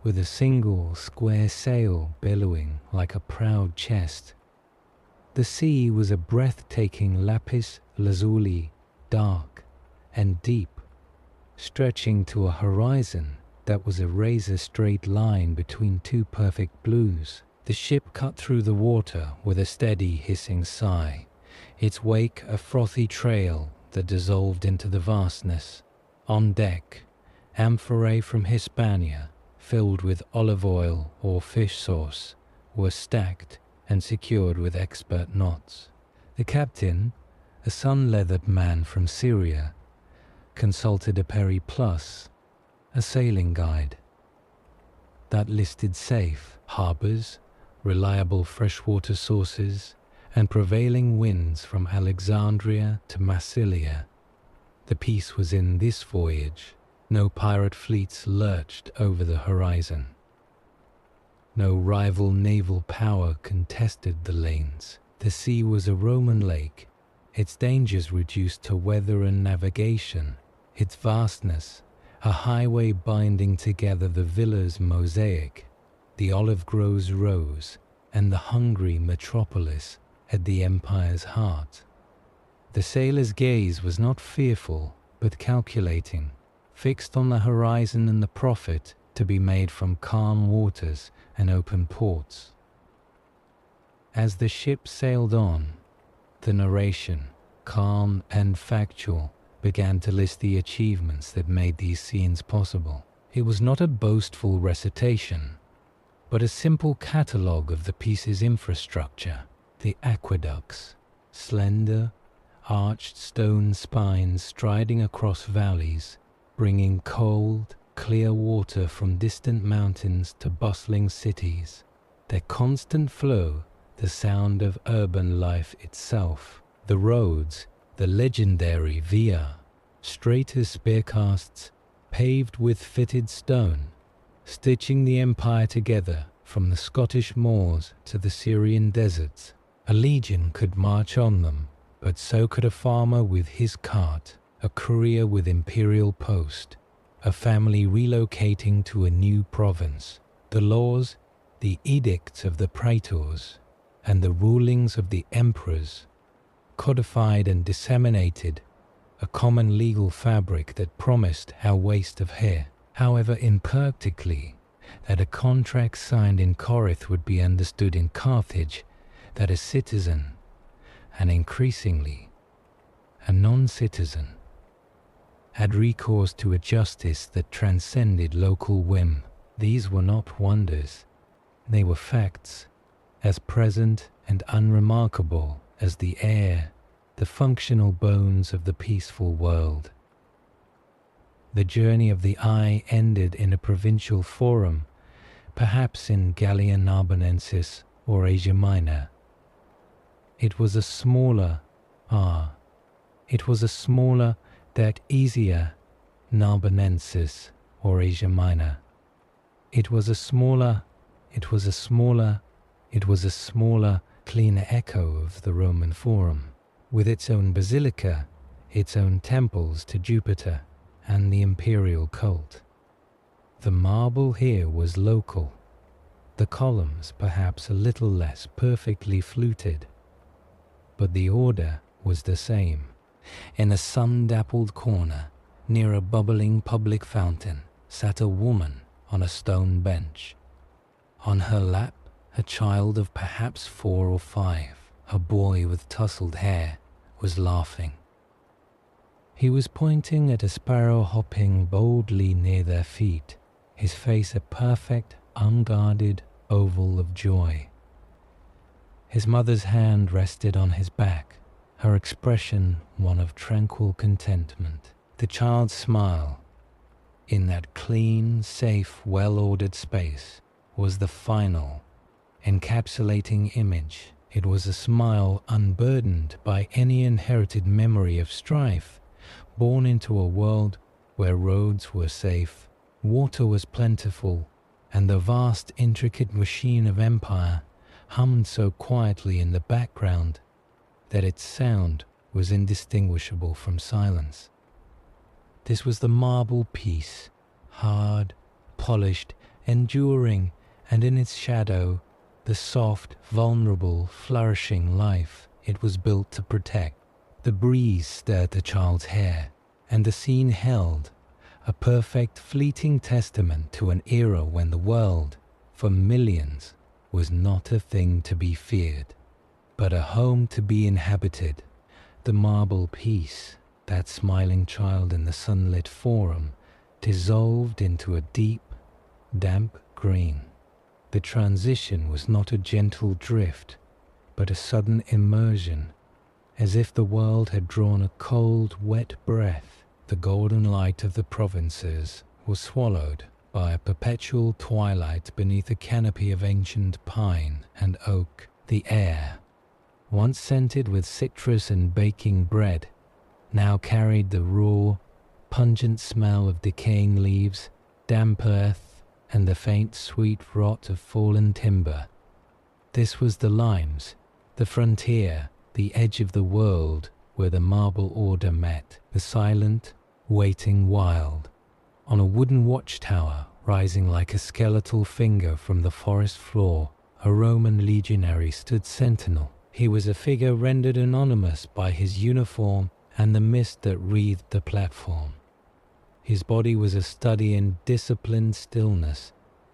with a single square sail billowing like a proud chest. The sea was a breathtaking lapis lazuli, dark and deep, stretching to a horizon that was a razor-straight line between two perfect blues. The ship cut through the water with a steady hissing sigh, its wake a frothy trail that dissolved into the vastness. On deck, amphorae from Hispania, filled with olive oil or fish sauce, were stacked and secured with expert knots. The captain, a sun-leathered man from Syria, consulted a Peri Plus, a sailing guide that listed safe harbors, reliable freshwater sources, and prevailing winds from Alexandria to Massilia. The peace was in this voyage. No pirate fleets lurched over the horizon. No rival naval power contested the lanes. The sea was a Roman lake, its dangers reduced to weather and navigation, its vastness a highway binding together the villa's mosaic. The olive groves rose, and the hungry metropolis at the empire's heart. The sailor's gaze was not fearful, but calculating, fixed on the horizon and the profit to be made from calm waters and open ports. As the ship sailed on, the narration, calm and factual, began to list the achievements that made these scenes possible. It was not a boastful recitation, but a simple catalogue of the piece's infrastructure. The aqueducts, slender, arched stone spines striding across valleys, bringing cold, clear water from distant mountains to bustling cities. Their constant flow, the sound of urban life itself. The roads, the legendary via, straight as spearcasts, paved with fitted stone, stitching the empire together from the Scottish moors to the Syrian deserts. A legion could march on them, but so could a farmer with his cart. a courier with imperial post, a family relocating to a new province. The laws, the edicts of the praetors, and the rulings of the emperors codified and disseminated a common legal fabric that promised our waste of hair, however imperfectly, that a contract signed in Corinth would be understood in Carthage, that a citizen, and increasingly a non-citizen, had recourse to a justice that transcended local whim. These were not wonders, they were facts, as present and unremarkable as the air, the functional bones of the peaceful world. The journey of the eye ended in a provincial forum, perhaps in Gallia Narbonensis or Asia Minor. It was a smaller, that easier Narbonensis or Asia Minor. It was a smaller, cleaner echo of the Roman Forum, with its own basilica, its own temples to Jupiter and the imperial cult. The marble here was local, the columns perhaps a little less perfectly fluted, but the order was the same. In a sun-dappled corner, near a bubbling public fountain, sat a woman on a stone bench. On her lap, a child of perhaps 4 or 5, a boy with tousled hair, was laughing. He was pointing at a sparrow hopping boldly near their feet, his face a perfect, unguarded oval of joy. His mother's hand rested on his back, her expression one of tranquil contentment. The child's smile, in that clean, safe, well-ordered space, was the final, encapsulating image. It was a smile unburdened by any inherited memory of strife, born into a world where roads were safe, water was plentiful, and the vast, intricate machine of empire hummed so quietly in the background that its sound was indistinguishable from silence. This was the marble piece, hard, polished, enduring, and in its shadow, the soft, vulnerable, flourishing life it was built to protect. The breeze stirred the child's hair, and the scene held a perfect, fleeting testament to an era when the world, for millions, was not a thing to be feared, but a home to be inhabited. The marble piece, that smiling child in the sunlit forum, dissolved into a deep, damp green. The transition was not a gentle drift, but a sudden immersion, as if the world had drawn a cold, wet breath. The golden light of the provinces was swallowed by a perpetual twilight beneath a canopy of ancient pine and oak. The air, once scented with citrus and baking bread, now carried the raw, pungent smell of decaying leaves, damp earth, and the faint sweet rot of fallen timber. This was the limes, the frontier, the edge of the world where the marble order met, the silent, waiting wild. On a wooden watchtower, rising like a skeletal finger from the forest floor, a Roman legionary stood sentinel. He was a figure rendered anonymous by his uniform and the mist that wreathed the platform. His body was a study in disciplined stillness,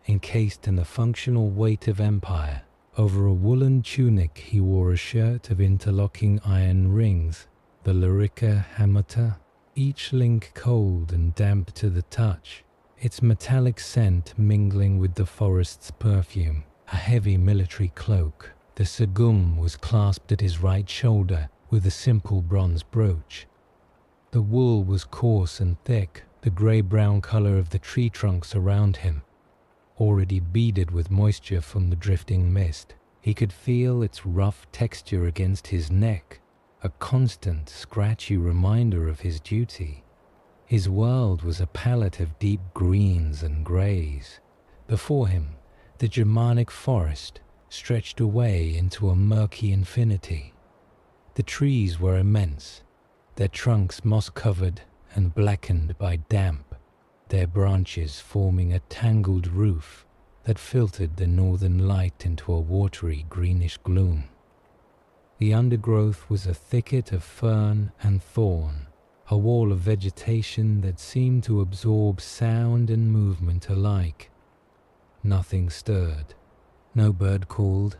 encased in the functional weight of empire. Over a woolen tunic he wore a shirt of interlocking iron rings, the larica hamata, each link cold and damp to the touch, its metallic scent mingling with the forest's perfume. A heavy military cloak, the sagum, was clasped at his right shoulder with a simple bronze brooch. The wool was coarse and thick, the grey-brown color of the tree trunks around him, already beaded with moisture from the drifting mist. He could feel its rough texture against his neck, a constant, scratchy reminder of his duty. His world was a palette of deep greens and greys. Before him, the Germanic forest stretched away into a murky infinity. The trees were immense, their trunks moss-covered and blackened by damp, their branches forming a tangled roof that filtered the northern light into a watery greenish gloom. The undergrowth was a thicket of fern and thorn, a wall of vegetation that seemed to absorb sound and movement alike. Nothing stirred. No bird called.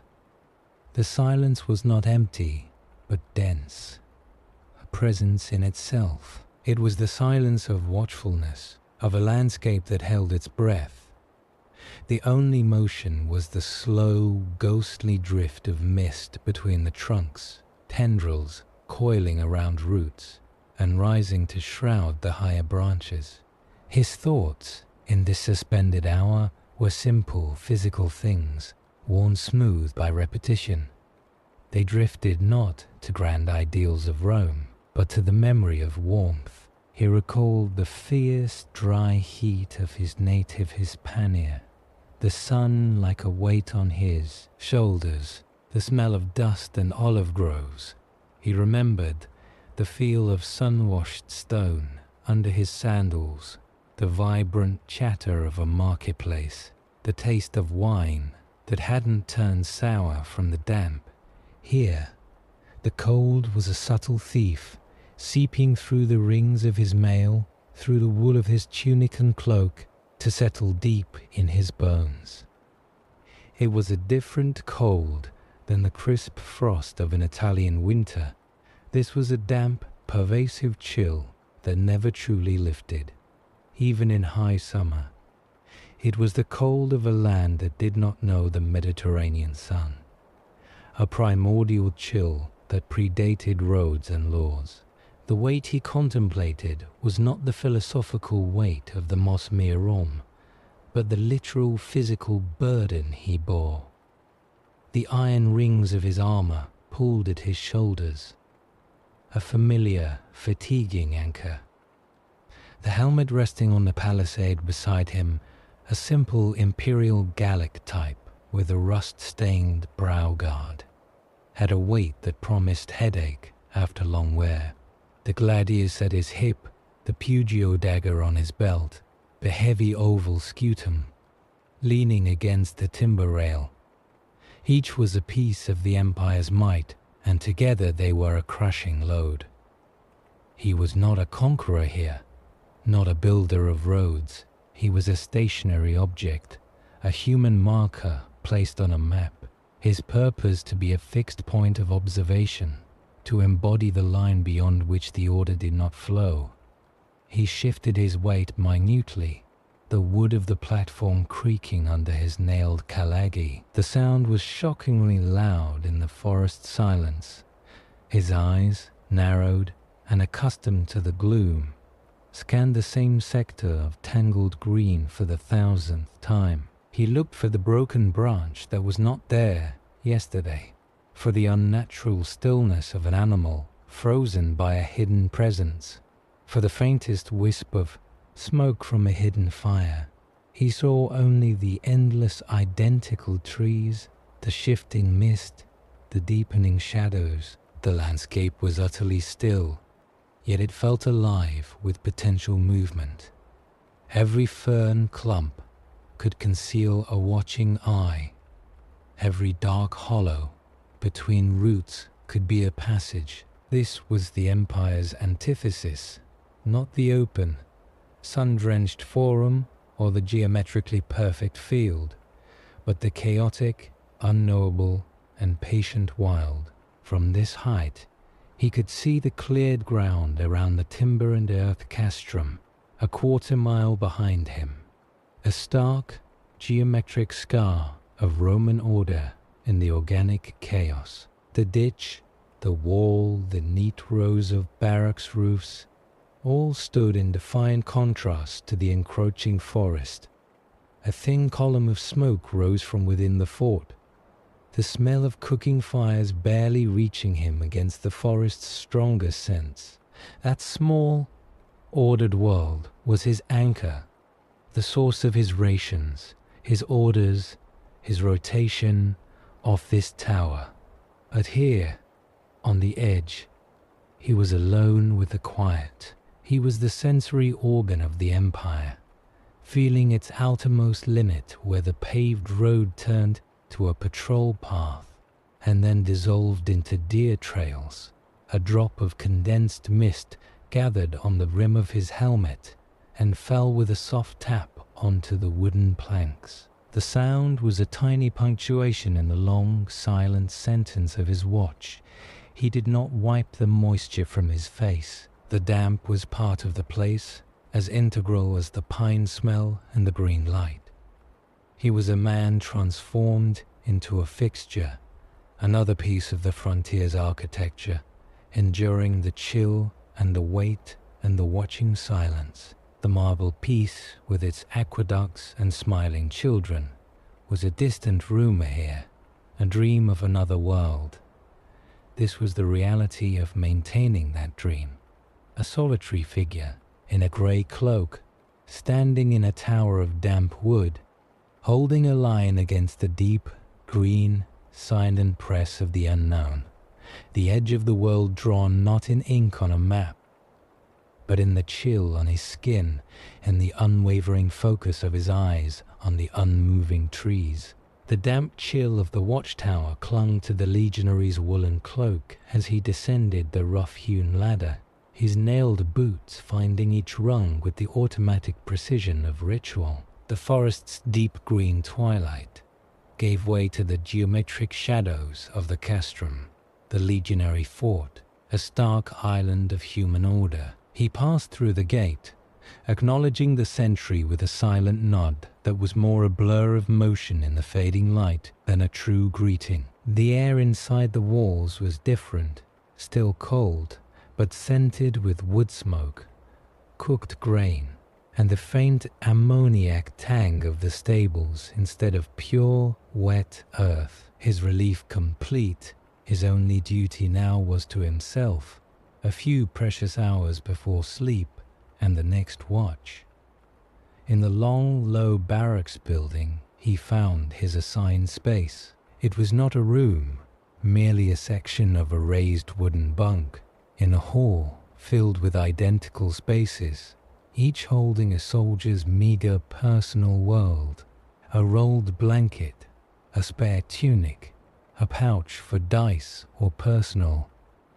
The silence was not empty, but dense. A presence in itself. It was the silence of watchfulness, of a landscape that held its breath. The only motion was the slow, ghostly drift of mist between the trunks, tendrils coiling around roots and rising to shroud the higher branches. His thoughts, in this suspended hour, were simple physical things, worn smooth by repetition. They drifted not to grand ideals of Rome, but to the memory of warmth. He recalled the fierce, dry heat of his native Hispania, the sun like a weight on his shoulders, the smell of dust and olive groves. He remembered the feel of sun-washed stone under his sandals, the vibrant chatter of a marketplace, the taste of wine that hadn't turned sour from the damp. Here, the cold was a subtle thief, seeping through the rings of his mail, through the wool of his tunic and cloak, to settle deep in his bones. It was a different cold than the crisp frost of an Italian winter. This was a damp, pervasive chill that never truly lifted, even in high summer. It was the cold of a land that did not know the Mediterranean sun, a primordial chill that predated roads and laws. The weight he contemplated was not the philosophical weight of the Mos Merom, but the literal physical burden he bore. The iron rings of his armor pulled at his shoulders, a familiar, fatiguing anchor. The helmet resting on the palisade beside him, a simple imperial Gallic type with a rust-stained brow guard, had a weight that promised headache after long wear. The gladius at his hip, the Pugio dagger on his belt, the heavy oval scutum, leaning against the timber rail. Each was a piece of the empire's might, and together they were a crushing load. He was not a conqueror here, not a builder of roads. He was a stationary object, a human marker placed on a map, his purpose to be a fixed point of observation, to embody the line beyond which the order did not flow. He shifted his weight minutely, the wood of the platform creaking under his nailed kalagi. The sound was shockingly loud in the forest silence. His eyes, narrowed and accustomed to the gloom, scanned the same sector of tangled green for the 1000th time. He looked for the broken branch that was not there yesterday, for the unnatural stillness of an animal frozen by a hidden presence, for the faintest wisp of smoke from a hidden fire. He saw only the endless identical trees, the shifting mist, the deepening shadows. The landscape was utterly still, yet it felt alive with potential movement. Every fern clump could conceal a watching eye. Every dark hollow between roots could be a passage. This was the empire's antithesis, not the open, sun-drenched forum or the geometrically perfect field, but the chaotic, unknowable, and patient wild. From this height, he could see the cleared ground around the timber and earth castrum, a quarter-mile behind him, a stark, geometric scar of Roman order in the organic chaos. The ditch, the wall, the neat rows of barracks roofs, all stood in defiant contrast to the encroaching forest. A thin column of smoke rose from within the fort, the smell of cooking fires barely reaching him against the forest's stronger scents. That small, ordered world was his anchor, the source of his rations, his orders, his rotation off this tower. But here, on the edge, He was alone with the quiet. He was the sensory organ of the empire, feeling its outermost limit where the paved road turned to a patrol path and then dissolved into deer trails. A drop of condensed mist gathered on the rim of his helmet and fell with a soft tap onto the wooden planks. The sound was a tiny punctuation in the long, silent sentence of his watch. He did not wipe the moisture from his face. The damp was part of the place, as integral as the pine smell and the green light. He was a man transformed into a fixture, another piece of the frontier's architecture, enduring the chill and the weight and the watching silence. The marble piece, with its aqueducts and smiling children, was a distant rumor here, a dream of another world. This was the reality of maintaining that dream. A solitary figure, in a grey cloak, standing in a tower of damp wood, holding a line against the deep, green, silent press of the unknown, the edge of the world drawn not in ink on a map, but in the chill on his skin and the unwavering focus of his eyes on the unmoving trees. The damp chill of the watchtower clung to the legionary's woolen cloak as he descended the rough-hewn ladder, his nailed boots finding each rung with the automatic precision of ritual. The forest's deep green twilight gave way to the geometric shadows of the castrum, the legionary fort, a stark island of human order. He passed through the gate, acknowledging the sentry with a silent nod that was more a blur of motion in the fading light than a true greeting. The air inside the walls was different, still cold, but scented with wood smoke, cooked grain, and the faint ammoniac tang of the stables instead of pure, wet earth. His relief complete, his only duty now was to himself, a few precious hours before sleep and the next watch. In the long, low barracks building, he found his assigned space. It was not a room, merely a section of a raised wooden bunk, in a hall filled with identical spaces, each holding a soldier's meager personal world, a rolled blanket, a spare tunic, a pouch for dice or personal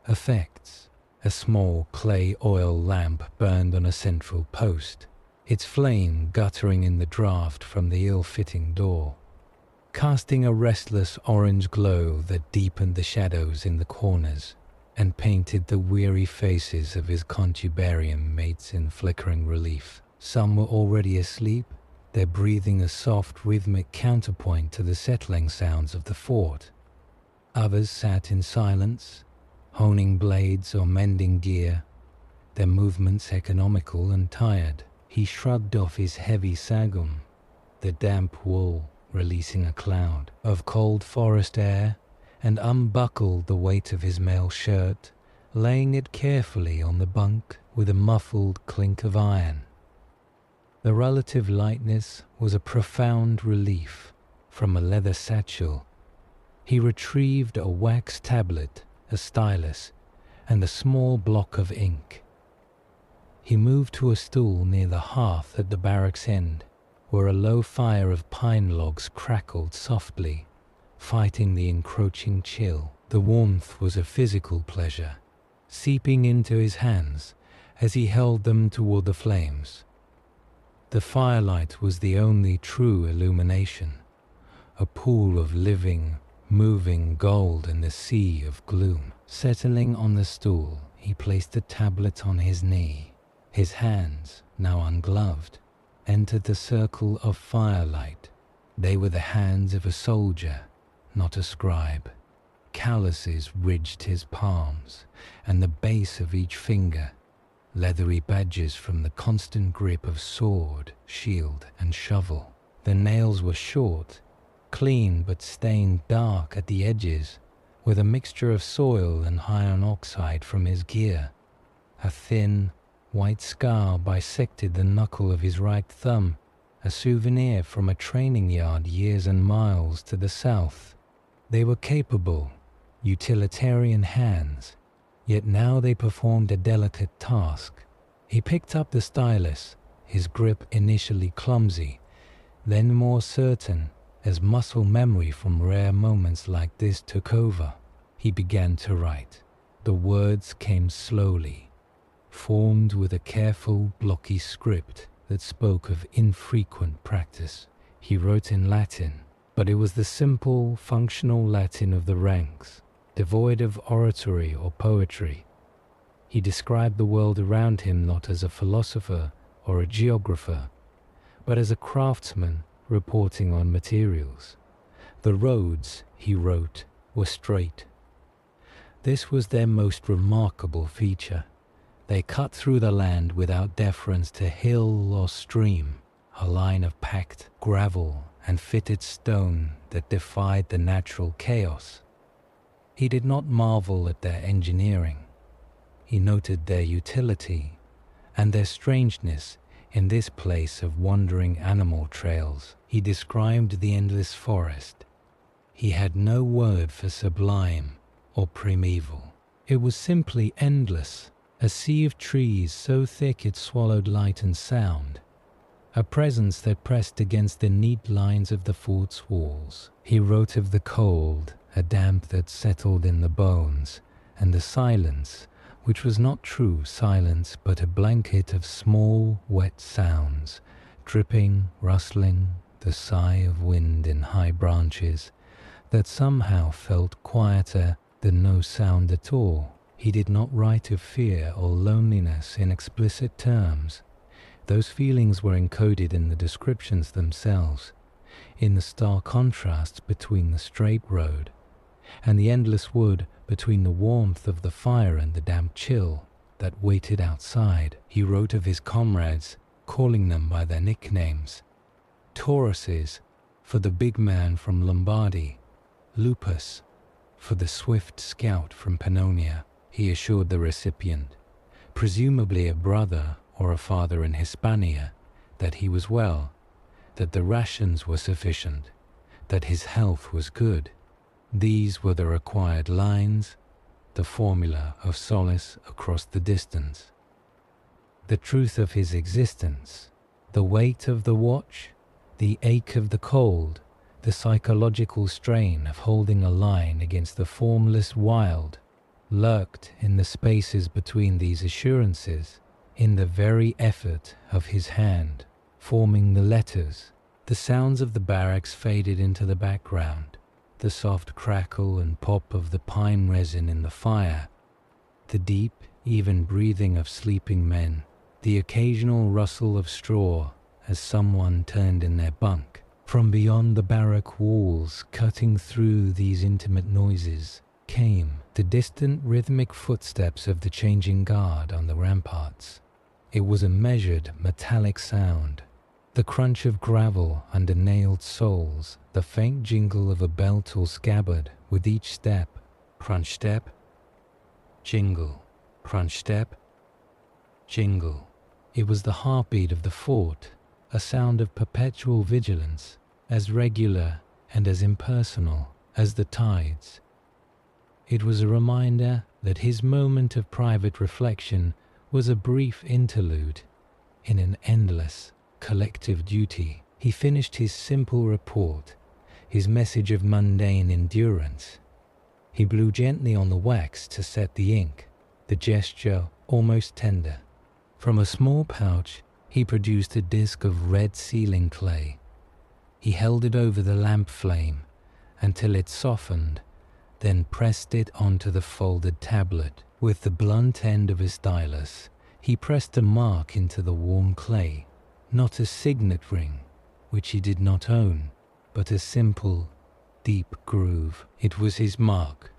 effects. A small clay oil lamp burned on a central post, its flame guttering in the draught from the ill-fitting door, casting a restless orange glow that deepened the shadows in the corners and painted the weary faces of his contubarium mates in flickering relief. Some were already asleep, their breathing a soft rhythmic counterpoint to the settling sounds of the fort. Others sat in silence, honing blades or mending gear, their movements economical and tired. He shrugged off his heavy sagum, the damp wool releasing a cloud of cold forest air, and unbuckled the weight of his mail shirt, laying it carefully on the bunk with a muffled clink of iron. The relative lightness was a profound relief. From a leather satchel, he retrieved a wax tablet, a stylus, and a small block of ink. He moved to a stool near the hearth at the barracks end, where a low fire of pine logs crackled softly, fighting the encroaching chill. The warmth was a physical pleasure, seeping into his hands as he held them toward the flames. The firelight was the only true illumination, a pool of living, moving gold in the sea of gloom. Settling on the stool, he placed the tablet on his knee. His hands, now ungloved, entered the circle of firelight. They were the hands of a soldier, not a scribe. Calluses ridged his palms, and the base of each finger, leathery badges from the constant grip of sword, shield, and shovel. The nails were short, clean but stained dark at the edges, with a mixture of soil and iron oxide from his gear. A thin, white scar bisected the knuckle of his right thumb, a souvenir from a training yard years and miles to the south. They were capable, utilitarian hands, Yet now they performed a delicate task. He picked up the stylus, his grip initially clumsy, then more certain as muscle memory from rare moments like this took over. He began to write. The words came slowly, formed with a careful, blocky script that spoke of infrequent practice. He wrote in Latin, but it was the simple, functional Latin of the ranks, devoid of oratory or poetry. He described the world around him not as a philosopher or a geographer, but as a craftsman reporting on materials. The roads, he wrote, were straight. This was their most remarkable feature. They cut through the land without deference to hill or stream, a line of packed gravel and fitted stone that defied the natural chaos. He did not marvel at their engineering. He noted their utility and their strangeness in this place of wandering animal trails. He described the endless forest. He had no word for sublime or primeval. It was simply endless, a sea of trees so thick it swallowed light and sound, a presence that pressed against the neat lines of the fort's walls. He wrote of the cold, a damp that settled in the bones, and the silence, which was not true silence but a blanket of small, wet sounds, dripping, rustling, the sigh of wind in high branches, that somehow felt quieter than no sound at all. He did not write of fear or loneliness in explicit terms. Those feelings were encoded in the descriptions themselves, in the stark contrast between the straight road and the endless wood, between the warmth of the fire and the damp chill that waited outside. He wrote of his comrades, calling them by their nicknames: Tauruses, for the big man from Lombardy; Lupus, for the swift scout from Pannonia. He assured the recipient, presumably a brother or a father in Hispania, that he was well, that the rations were sufficient, that his health was good. These were the required lines, the formula of solace across the distance. The truth of his existence, the weight of the watch, the ache of the cold, the psychological strain of holding a line against the formless wild, lurked in the spaces between these assurances, in the very effort of his hand, forming the letters. The sounds of the barracks faded into the background, the soft crackle and pop of the pine resin in the fire, the deep, even breathing of sleeping men, the occasional rustle of straw as someone turned in their bunk. From beyond the barrack walls, cutting through these intimate noises, came the distant rhythmic footsteps of the changing guard on the ramparts. It was a measured, metallic sound, the crunch of gravel under nailed soles, the faint jingle of a belt or scabbard with each step. Crunch step, jingle, crunch step, jingle. It was the heartbeat of the fort, a sound of perpetual vigilance, as regular and as impersonal as the tides. It was a reminder that his moment of private reflection was a brief interlude in an endless collective duty. He finished his simple report, his message of mundane endurance. He blew gently on the wax to set the ink, the gesture almost tender. From a small pouch, he produced a disc of red sealing clay. He held it over the lamp flame until it softened, then pressed it onto the folded tablet. With the blunt end of his stylus, he pressed a mark into the warm clay, not a signet ring, which he did not own, but a simple, deep groove. It was his mark,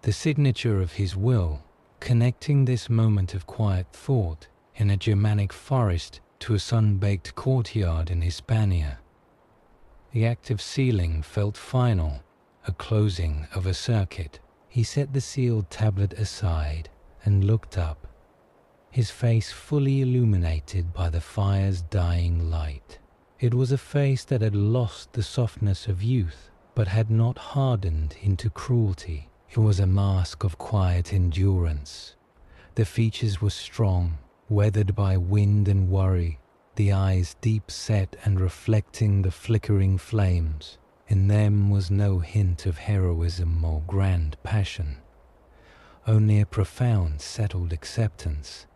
the signature of his will, connecting this moment of quiet thought in a Germanic forest to a sun-baked courtyard in Hispania. The act of sealing felt final, a closing of a circuit. He set the sealed tablet aside and looked up, his face fully illuminated by the fire's dying light. It was a face that had lost the softness of youth, but had not hardened into cruelty. It was a mask of quiet endurance. The features were strong, weathered by wind and worry, the eyes deep set and reflecting the flickering flames. In them was no hint of heroism or grand passion, only a profound, settled acceptance.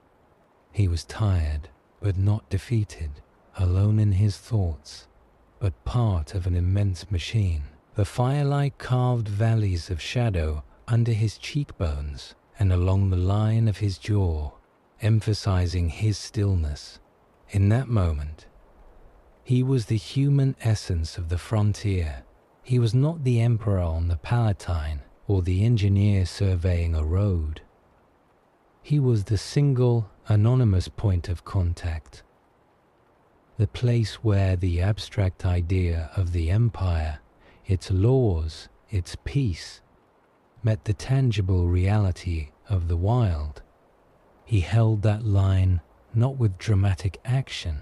He was tired, but not defeated, alone in his thoughts, but part of an immense machine. The firelight carved valleys of shadow under his cheekbones and along the line of his jaw, emphasizing his stillness. In that moment, he was the human essence of the frontier. He was not the emperor on the Palatine or the engineer surveying a road. He was the single, anonymous point of contact, the place where the abstract idea of the empire, its laws, its peace, met the tangible reality of the wild. He held that line not with dramatic action,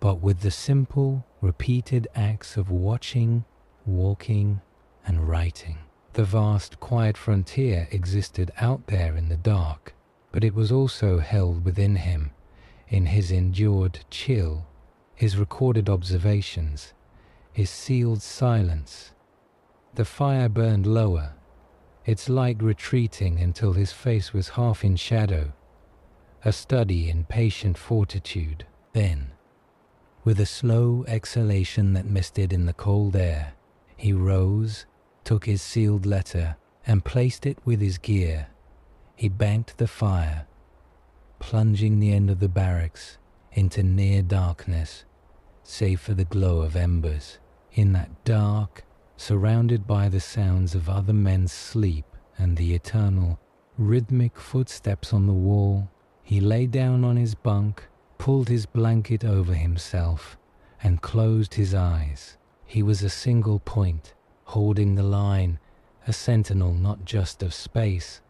but with the simple, repeated acts of watching, walking, and writing. The vast, quiet frontier existed out there in the dark, but it was also held within him, in his endured chill, his recorded observations, his sealed silence. The fire burned lower, its light retreating until his face was half in shadow, a study in patient fortitude. Then, with a slow exhalation that misted in the cold air, he rose, took his sealed letter, and placed it with his gear. He banked the fire, plunging the end of the barracks into near darkness, save for the glow of embers. In that dark, surrounded by the sounds of other men's sleep and the eternal, rhythmic footsteps on the wall, he lay down on his bunk, pulled his blanket over himself, and closed his eyes. He was a single point, holding the line, a sentinel not just of space,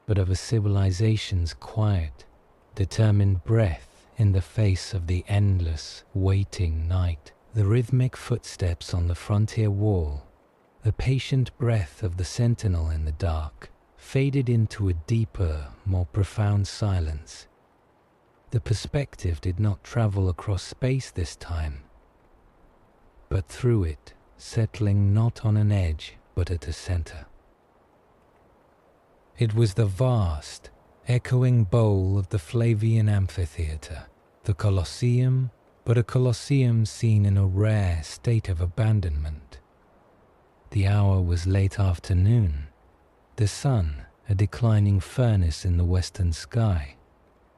but of a civilization's quiet, determined breath in the face of the endless, waiting night. The rhythmic footsteps on the frontier wall, the patient breath of the sentinel in the dark, faded into a deeper, more profound silence. The perspective did not travel across space this time, but through it, settling not on an edge, but at a center. It was the vast, echoing bowl of the Flavian amphitheater, the Colosseum, but a Colosseum seen in a rare state of abandonment. The hour was late afternoon, the sun a declining furnace in the western sky,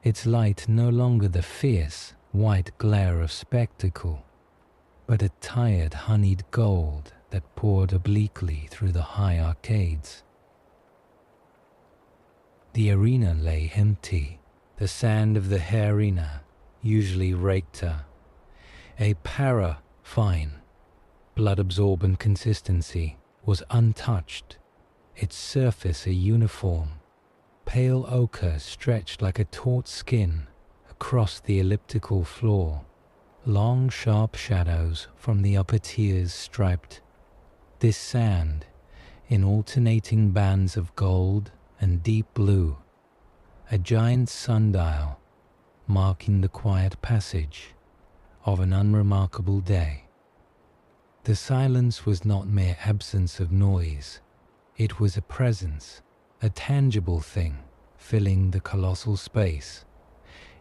its light no longer the fierce, white glare of spectacle, but a tired honeyed gold that poured obliquely through the high arcades. The arena lay empty, the sand of the arena, usually recta, a para-fine, blood-absorbent consistency, was untouched, its surface a uniform, pale ochre stretched like a taut skin across the elliptical floor. Long sharp shadows from the upper tiers striped this sand in alternating bands of gold and deep blue, a giant sundial marking the quiet passage of an unremarkable day. The silence was not mere absence of noise. It was a presence, a tangible thing, filling the colossal space.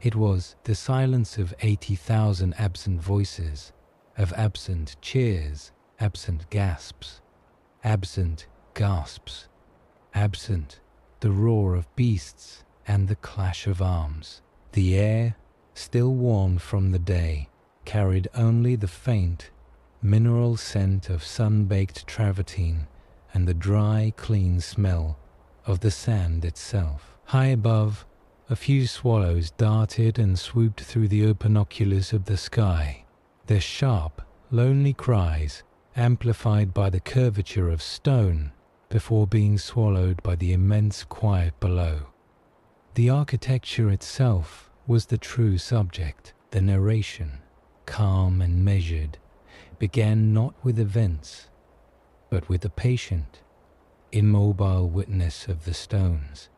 It was the silence of 80,000 absent voices, of absent cheers, absent gasps, absent the roar of beasts and the clash of arms. The air, still warm from the day, carried only the faint, mineral scent of sun-baked travertine and the dry, clean smell of the sand itself. High above, a few swallows darted and swooped through the open oculus of the sky, their sharp, lonely cries amplified by the curvature of stone before being swallowed by the immense quiet below. The architecture itself was the true subject. The narration, calm and measured, began not with events, but with the patient, immobile witness of the stones.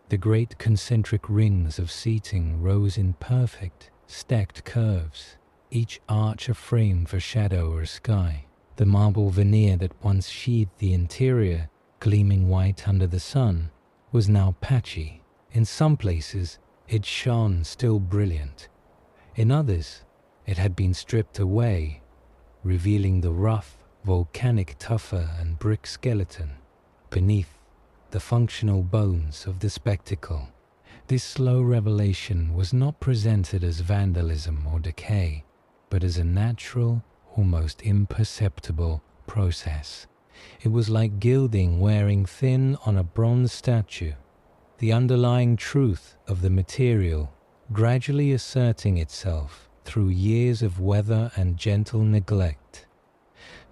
The great concentric rings of seating rose in perfect, stacked curves, each arch a frame for shadow or sky. The marble veneer that once sheathed the interior, gleaming white under the sun, was now patchy. In some places, it shone still brilliant. In others, it had been stripped away, revealing the rough, volcanic tufa and brick skeleton beneath the functional bones of the spectacle. This slow revelation was not presented as vandalism or decay, but as a natural, almost imperceptible process. It was like gilding wearing thin on a bronze statue, the underlying truth of the material gradually asserting itself through years of weather and gentle neglect.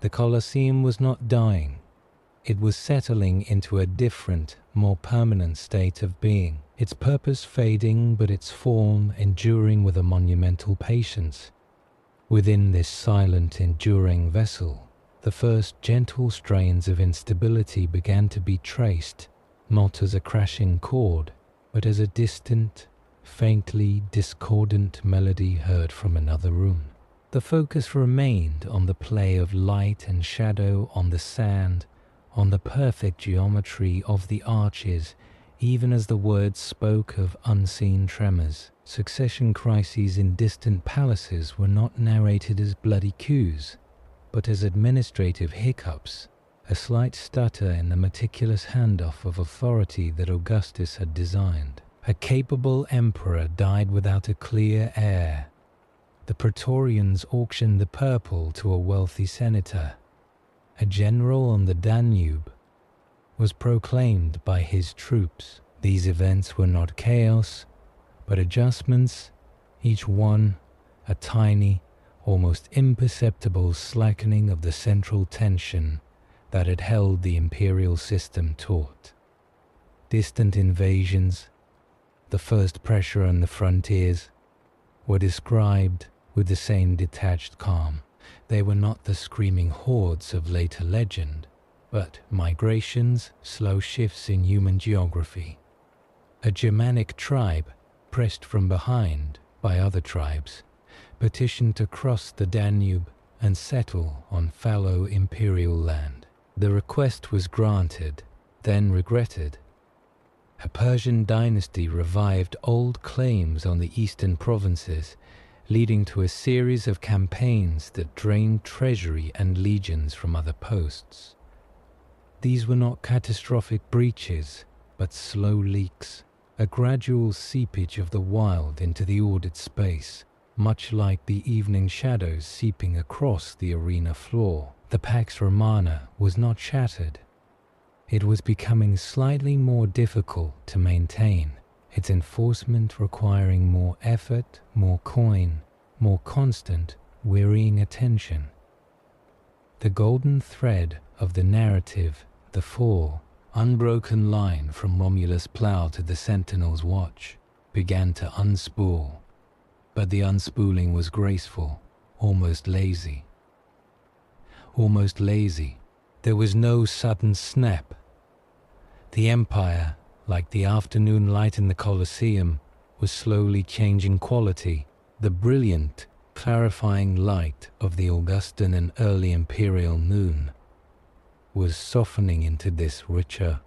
The Colosseum was not dying. It was settling into a different, more permanent state of being, its purpose fading but its form enduring with a monumental patience. Within this silent, enduring vessel, the first gentle strains of instability began to be traced, not as a crashing chord, but as a distant, faintly discordant melody heard from another room. The focus remained on the play of light and shadow on the sand, on the perfect geometry of the arches, even as the words spoke of unseen tremors. Succession crises in distant palaces were not narrated as bloody coups, but as administrative hiccups, a slight stutter in the meticulous handoff of authority that Augustus had designed. A capable emperor died without a clear heir. The Praetorians auctioned the purple to a wealthy senator. A general on the Danube was proclaimed by his troops. These events were not chaos, but adjustments, each one a tiny, almost imperceptible slackening of the central tension that had held the imperial system taut. Distant invasions, the first pressure on the frontiers, were described with the same detached calm. They were not the screaming hordes of later legend, but migrations, slow shifts in human geography. A Germanic tribe, pressed from behind by other tribes, petitioned to cross the Danube and settle on fallow imperial land. The request was granted, then regretted. A Persian dynasty revived old claims on the eastern provinces, leading to a series of campaigns that drained treasury and legions from other posts. These were not catastrophic breaches, but slow leaks, a gradual seepage of the wild into the ordered space, much like the evening shadows seeping across the arena floor. The Pax Romana was not shattered. It was becoming slightly more difficult to maintain, its enforcement requiring more effort, more coin, more constant, wearying attention. The golden thread of the narrative, the full, unbroken line from Romulus' plow to the sentinel's watch, began to unspool, but the unspooling was graceful, almost lazy. Almost lazy. There was no sudden snap. The empire, like the afternoon light in the Colosseum, was slowly changing quality. The brilliant, clarifying light of the Augustan and early imperial noon was softening into this richer,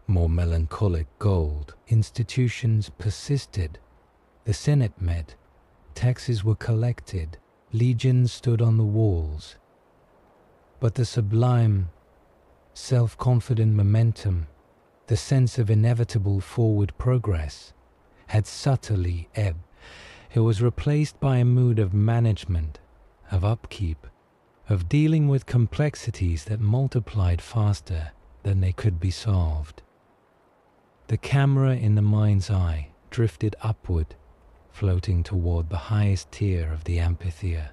more melancholic gold. Institutions persisted. The Senate met. Taxes were collected. Legions stood on the walls. But the sublime, self-confident momentum, the sense of inevitable forward progress, had subtly ebbed. It was replaced by a mood of management, of upkeep, of dealing with complexities that multiplied faster than they could be solved. The camera in the mind's eye drifted upward, floating toward the highest tier of the amphitheater.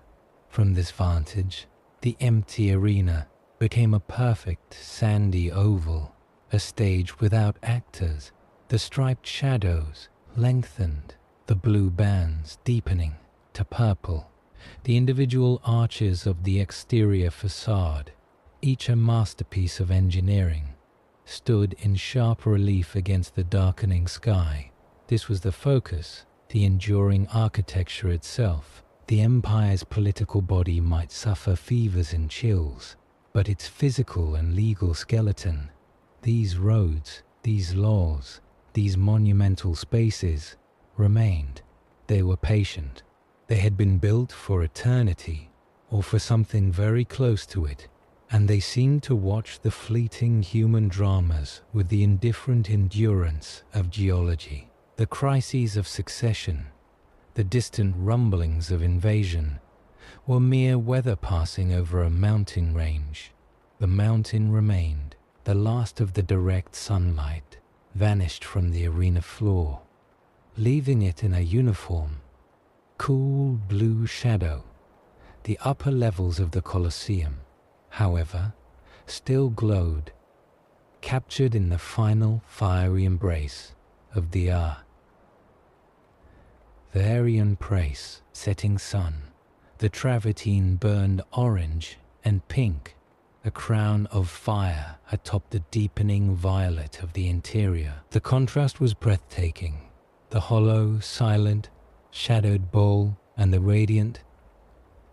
From this vantage, the empty arena became a perfect sandy oval, a stage without actors. The striped shadows lengthened, the blue bands deepening to purple, the individual arches of the exterior facade, each a masterpiece of engineering, stood in sharp relief against the darkening sky. This was the focus, the enduring architecture itself. The empire's political body might suffer fevers and chills, but its physical and legal skeleton, these roads, these laws, these monumental spaces, remained. They were patient. They had been built for eternity, or for something very close to it, and they seemed to watch the fleeting human dramas with the indifferent endurance of geology. The crises of succession, the distant rumblings of invasion, were mere weather passing over a mountain range. The mountain remained. The last of the direct sunlight vanished from the arena floor, leaving it in a uniform, cool blue shadow. The upper levels of the Colosseum, however, still glowed, captured in the final fiery embrace of the hour. The Aryan Praise, setting sun, the travertine burned orange and pink, a crown of fire atop the deepening violet of the interior. The contrast was breathtaking. The hollow, silent, shadowed bowl and the radiant,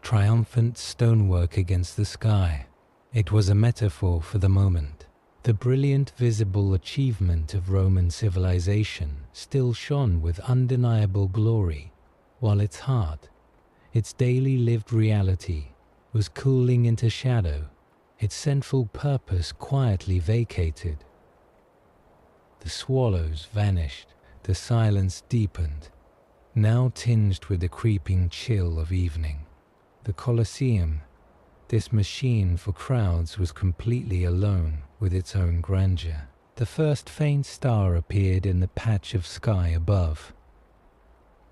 triumphant stonework against the sky. It was a metaphor for the moment. The brilliant visible achievement of Roman civilization still shone with undeniable glory, while its heart, its daily lived reality, was cooling into shadow, its central purpose quietly vacated. The swallows vanished, the silence deepened, now tinged with the creeping chill of evening. The Colosseum, this machine for crowds, was completely alone with its own grandeur. The first faint star appeared in the patch of sky above.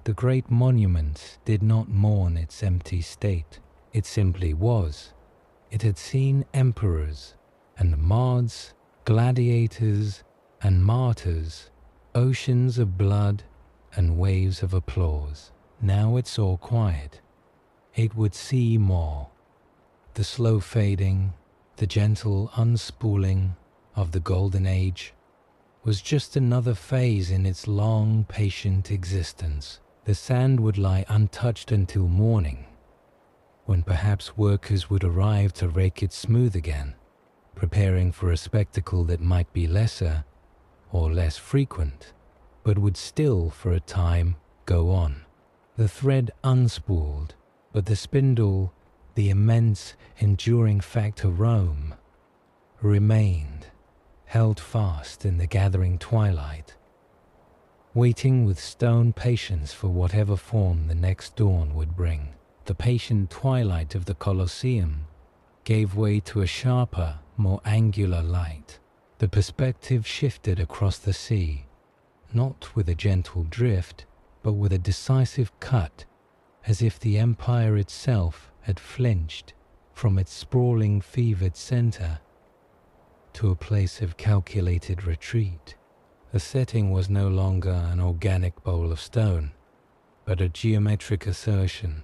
The great monument did not mourn its empty state. It simply was. It had seen emperors and mards, gladiators and martyrs, oceans of blood and waves of applause. Now it saw quiet. It would see more. The slow fading, the gentle unspooling of the Golden Age was just another phase in its long, patient existence. The sand would lie untouched until morning, when perhaps workers would arrive to rake it smooth again, preparing for a spectacle that might be lesser or less frequent, but would still, for a time, go on. The thread unspooled, but the spindle, the immense, enduring fact of Rome, remained, held fast in the gathering twilight, waiting with stone patience for whatever form the next dawn would bring. The patient twilight of the Colosseum gave way to a sharper, more angular light. The perspective shifted across the sea, not with a gentle drift, but with a decisive cut, as if the empire itself had flinched from its sprawling, fevered center to a place of calculated retreat. The setting was no longer an organic bowl of stone, but a geometric assertion.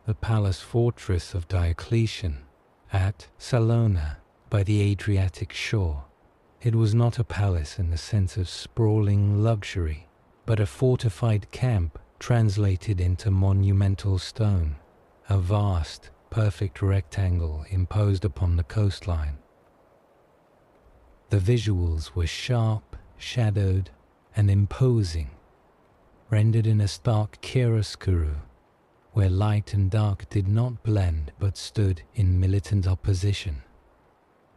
The palace fortress of Diocletian at Salona by the Adriatic shore. It was not a palace in the sense of sprawling luxury, but a fortified camp translated into monumental stone, a vast, perfect rectangle imposed upon the coastline. The visuals were sharp, shadowed, and imposing, rendered in a stark chiaroscuro, where light and dark did not blend but stood in militant opposition.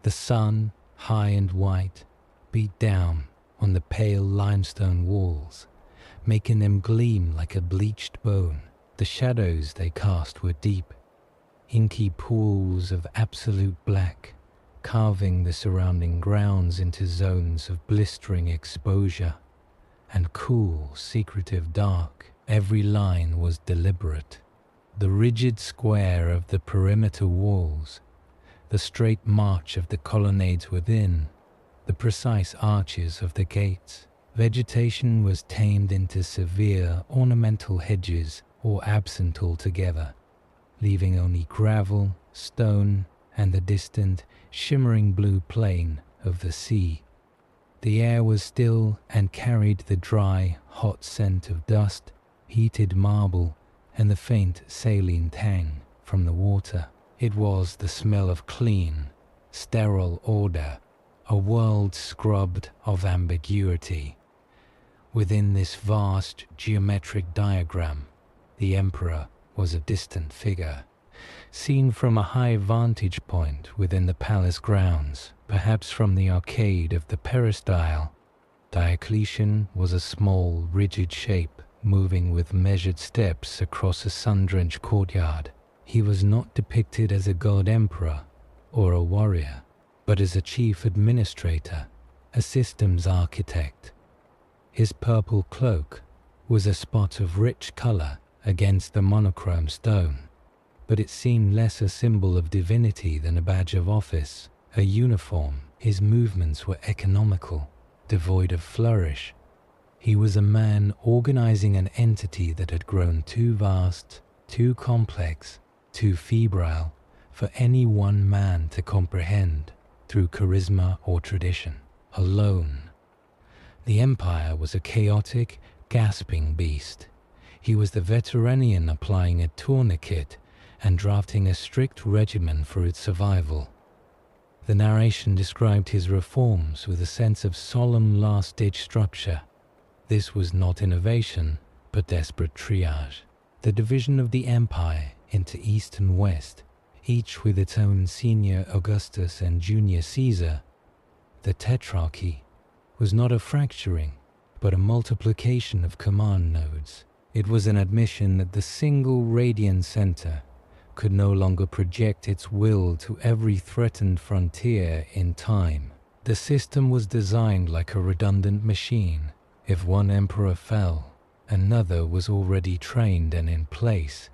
The sun, high and white, beat down on the pale limestone walls, making them gleam like a bleached bone. The shadows they cast were deep, inky pools of absolute black, carving the surrounding grounds into zones of blistering exposure and cool, secretive dark. Every line was deliberate. The rigid square of the perimeter walls, the straight march of the colonnades within, the precise arches of the gates. Vegetation was tamed into severe ornamental hedges or absent altogether, leaving only gravel, stone, and the distant, shimmering blue plain of the sea. The air was still and carried the dry, hot scent of dust, heated marble, and the faint saline tang from the water. It was the smell of clean, sterile order, a world scrubbed of ambiguity. Within this vast geometric diagram, the emperor was a distant figure, seen from a high vantage point within the palace grounds, perhaps from the arcade of the peristyle. Diocletian was a small, rigid shape, moving with measured steps across a sun-drenched courtyard. He was not depicted as a god emperor or a warrior, but as a chief administrator, a systems architect. His purple cloak was a spot of rich color against the monochrome stone, but it seemed less a symbol of divinity than a badge of office, a uniform. His movements were economical, devoid of flourish. He was a man organizing an entity that had grown too vast, too complex, too febrile for any one man to comprehend through charisma or tradition. Alone. The empire was a chaotic, gasping beast. He was the veteranian applying a tourniquet and drafting a strict regimen for its survival. The narration described his reforms with a sense of solemn last-ditch structure. This was not innovation, but desperate triage. The division of the empire into East and West, each with its own senior Augustus and junior Caesar. The tetrarchy was not a fracturing, but a multiplication of command nodes. It was an admission that the single radiant center could no longer project its will to every threatened frontier in time. The system was designed like a redundant machine. If one emperor fell, another was already trained and in place,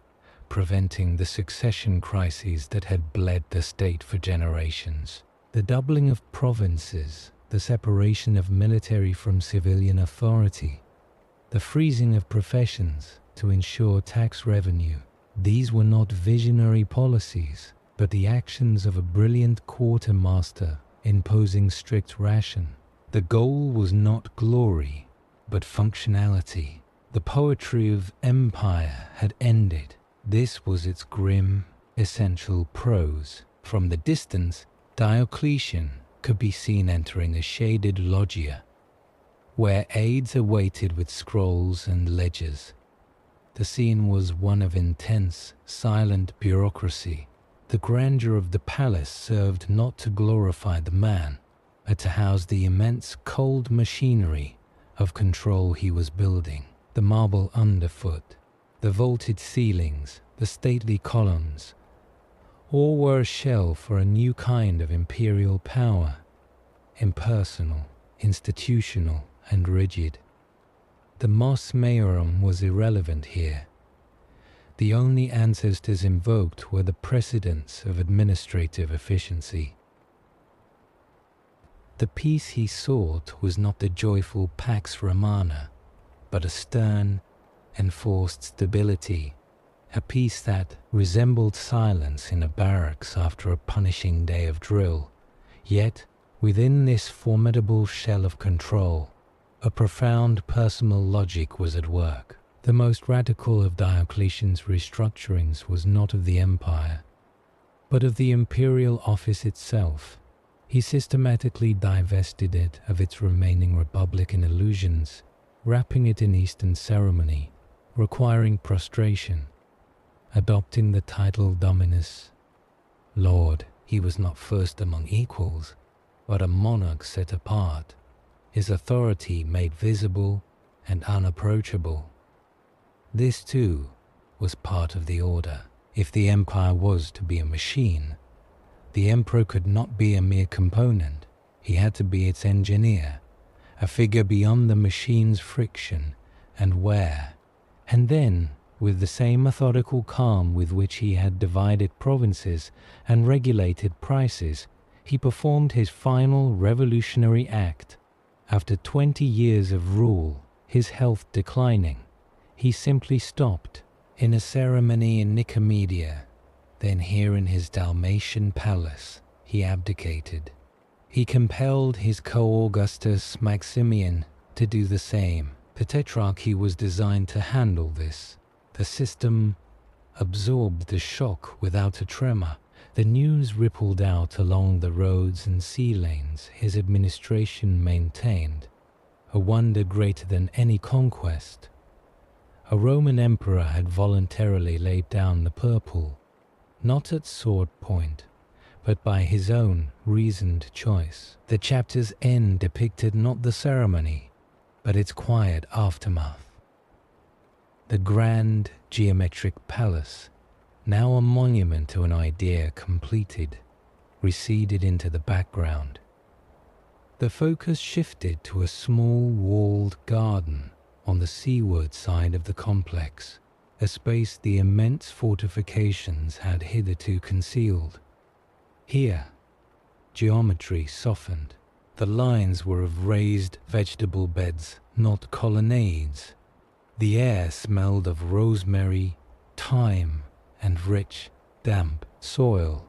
preventing the succession crises that had bled the state for generations. The doubling of provinces, the separation of military from civilian authority, the freezing of professions to ensure tax revenue. These were not visionary policies, but the actions of a brilliant quartermaster imposing strict ration. The goal was not glory, but functionality. The poetry of empire had ended. This was its grim, essential prose. From the distance, Diocletian could be seen entering a shaded loggia, where aides awaited with scrolls and ledgers. The scene was one of intense, silent bureaucracy. The grandeur of the palace served not to glorify the man, but to house the immense cold machinery of control he was building. The marble underfoot, the vaulted ceilings, the stately columns, all were a shell for a new kind of imperial power, impersonal, institutional, and rigid. The mos maiorum was irrelevant here. The only ancestors invoked were the precedents of administrative efficiency. The peace he sought was not the joyful Pax Romana, but a stern, enforced stability, a peace that resembled silence in a barracks after a punishing day of drill. Yet, within this formidable shell of control, a profound personal logic was at work. The most radical of Diocletian's restructurings was not of the empire, but of the imperial office itself. He systematically divested it of its remaining republican illusions, wrapping it in Eastern ceremony, requiring prostration, adopting the title Dominus, Lord. He was not first among equals, but a monarch set apart, his authority made visible and unapproachable. This too was part of the order. If the empire was to be a machine, the emperor could not be a mere component. He had to be its engineer, a figure beyond the machine's friction and wear. And then, with the same methodical calm with which he had divided provinces and regulated prices, he performed his final revolutionary act. After 20 years of rule, his health declining, he simply stopped. In a ceremony in Nicomedia, then here in his Dalmatian palace, he abdicated. He compelled his co-Augustus Maximian to do the same. The Tetrarchy was designed to handle this. The system absorbed the shock without a tremor. The news rippled out along the roads and sea lanes his administration maintained, a wonder greater than any conquest. A Roman emperor had voluntarily laid down the purple, not at sword point, but by his own reasoned choice. The chapter's end depicted not the ceremony, but its quiet aftermath. The grand geometric palace, now a monument to an idea completed, receded into the background. The focus shifted to a small walled garden on the seaward side of the complex, a space the immense fortifications had hitherto concealed. Here, geometry softened. The lines were of raised vegetable beds, not colonnades. The air smelled of rosemary, thyme, and rich, damp soil.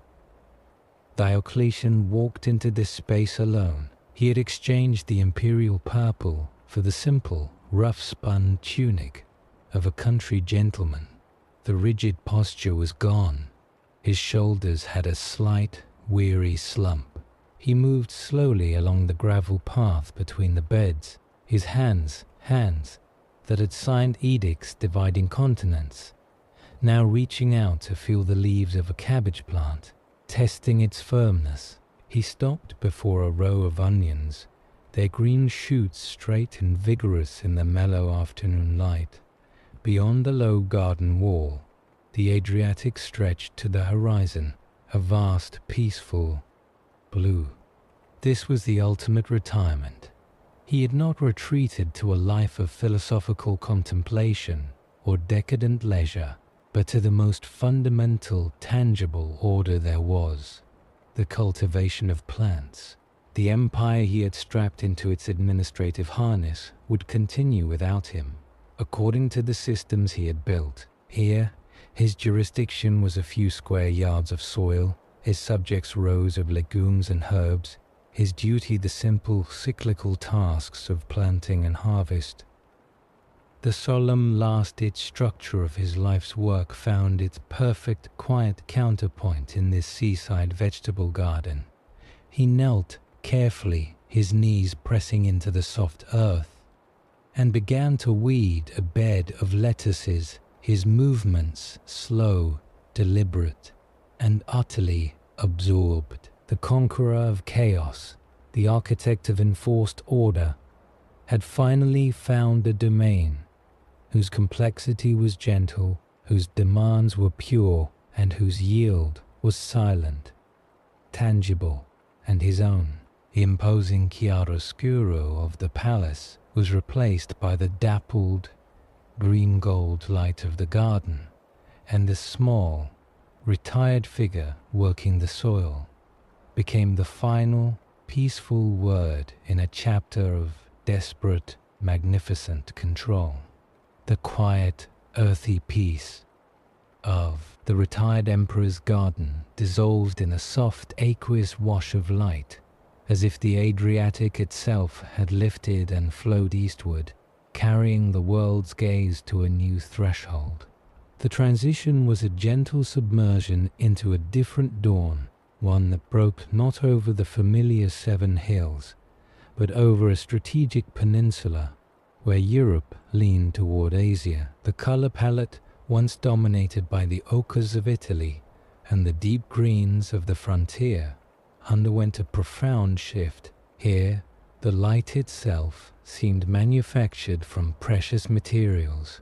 Diocletian walked into this space alone. He had exchanged the imperial purple for the simple, rough-spun tunic of a country gentleman. The rigid posture was gone. His shoulders had a slight, weary slump. He moved slowly along the gravel path between the beds, his hands that had signed edicts dividing continents, now reaching out to feel the leaves of a cabbage plant, testing its firmness. He stopped before a row of onions, their green shoots straight and vigorous in the mellow afternoon light. Beyond the low garden wall, the Adriatic stretched to the horizon, a vast, peaceful blue. This was the ultimate retirement. He had not retreated to a life of philosophical contemplation or decadent leisure, but to the most fundamental, tangible order there was, the cultivation of plants. The empire he had strapped into its administrative harness would continue without him, according to the systems he had built. Here, his jurisdiction was a few square yards of soil, his subjects rows of legumes and herbs, his duty the simple, cyclical tasks of planting and harvest. The solemn last-ditch structure of his life's work found its perfect, quiet counterpoint in this seaside vegetable garden. He knelt carefully, his knees pressing into the soft earth, and began to weed a bed of lettuces, his movements slow, deliberate, and utterly absorbed. The conqueror of chaos, the architect of enforced order, had finally found a domain whose complexity was gentle, whose demands were pure, and whose yield was silent, tangible, and his own. The imposing chiaroscuro of the palace was replaced by the dappled green-gold light of the garden, and the small, retired figure working the soil became the final, peaceful word in a chapter of desperate, magnificent control. The quiet, earthy peace of the retired emperor's garden dissolved in a soft, aqueous wash of light, as if the Adriatic itself had lifted and flowed eastward, carrying the world's gaze to a new threshold. The transition was a gentle submersion into a different dawn, one that broke not over the familiar seven hills, but over a strategic peninsula where Europe leaned toward Asia. The color palette, once dominated by the ochres of Italy and the deep greens of the frontier, underwent a profound shift. Here, the light itself seemed manufactured from precious materials,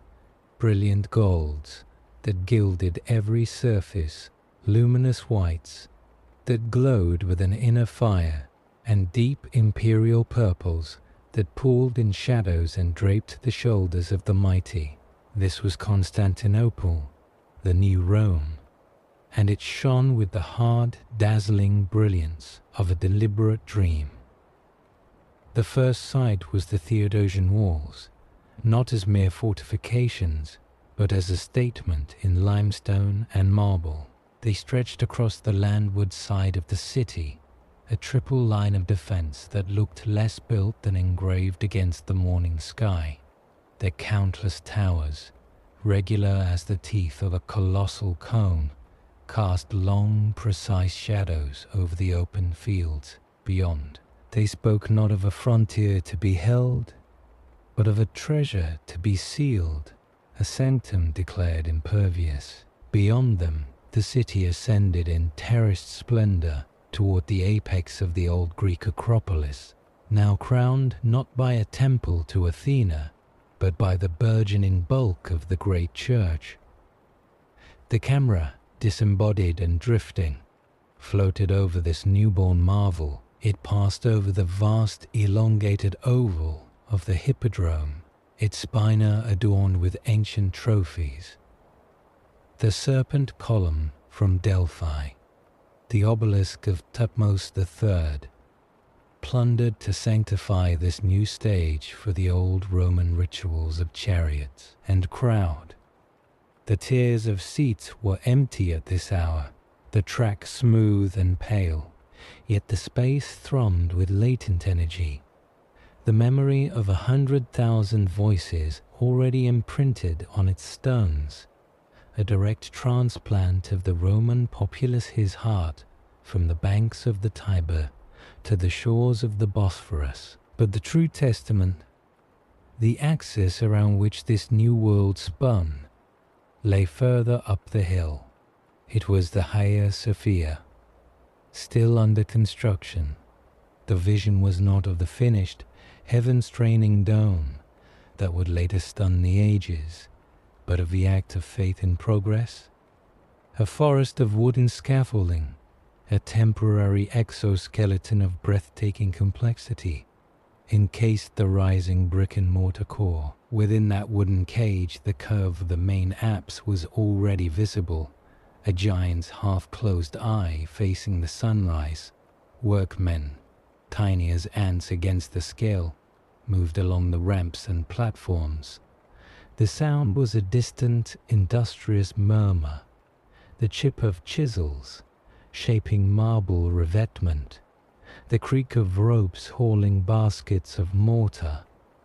brilliant golds that gilded every surface, luminous whites that glowed with an inner fire, and deep imperial purples that pooled in shadows and draped the shoulders of the mighty. This was Constantinople, the new Rome, and it shone with the hard, dazzling brilliance of a deliberate dream. The first sight was the Theodosian walls, not as mere fortifications, but as a statement in limestone and marble. They stretched across the landward side of the city, a triple line of defense that looked less built than engraved against the morning sky. Their countless towers, regular as the teeth of a colossal cone, cast long, precise shadows over the open fields beyond. They spoke not of a frontier to be held, but of a treasure to be sealed, a sanctum declared impervious. Beyond them, the city ascended in terraced splendor toward the apex of the old Greek Acropolis, now crowned not by a temple to Athena, but by the burgeoning bulk of the great church. The camera, disembodied and drifting, floated over this newborn marvel. It passed over the vast elongated oval of the Hippodrome, its spina adorned with ancient trophies, the serpent column from Delphi, the obelisk of Thutmose III, plundered to sanctify this new stage for the old Roman rituals of chariots and crowd. The tiers of seats were empty at this hour, the track smooth and pale, yet the space thrummed with latent energy, the memory of 100,000 voices already imprinted on its stones, a direct transplant of the Roman populace his heart from the banks of the Tiber to the shores of the Bosphorus. But the true testament, the axis around which this new world spun, lay further up the hill. It was the Hagia Sophia, still under construction. The vision was not of the finished, heaven-straining dome that would later stun the ages, but of the act of faith in progress. A forest of wooden scaffolding, a temporary exoskeleton of breathtaking complexity, encased the rising brick-and-mortar core. Within that wooden cage, the curve of the main apse was already visible, a giant's half-closed eye facing the sunrise. Workmen, tiny as ants against the scale, moved along the ramps and platforms. The sound was a distant, industrious murmur, the chip of chisels shaping marble revetment, the creak of ropes hauling baskets of mortar,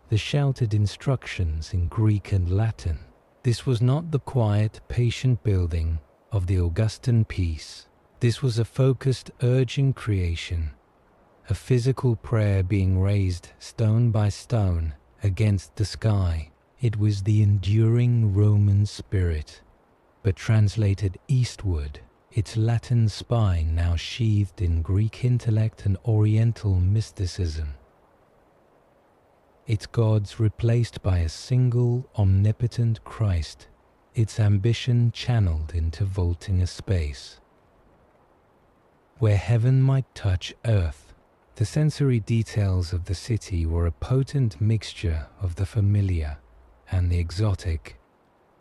the shouted instructions in Greek and Latin. This was not the quiet, patient building of the Augustan peace. This was a focused, urgent creation, a physical prayer being raised stone by stone against the sky. It was the enduring Roman spirit, but translated eastward, its Latin spine now sheathed in Greek intellect and Oriental mysticism. Its gods replaced by a single omnipotent Christ, its ambition channeled into vaulting a space where heaven might touch earth. The sensory details of the city were a potent mixture of the familiar and the exotic.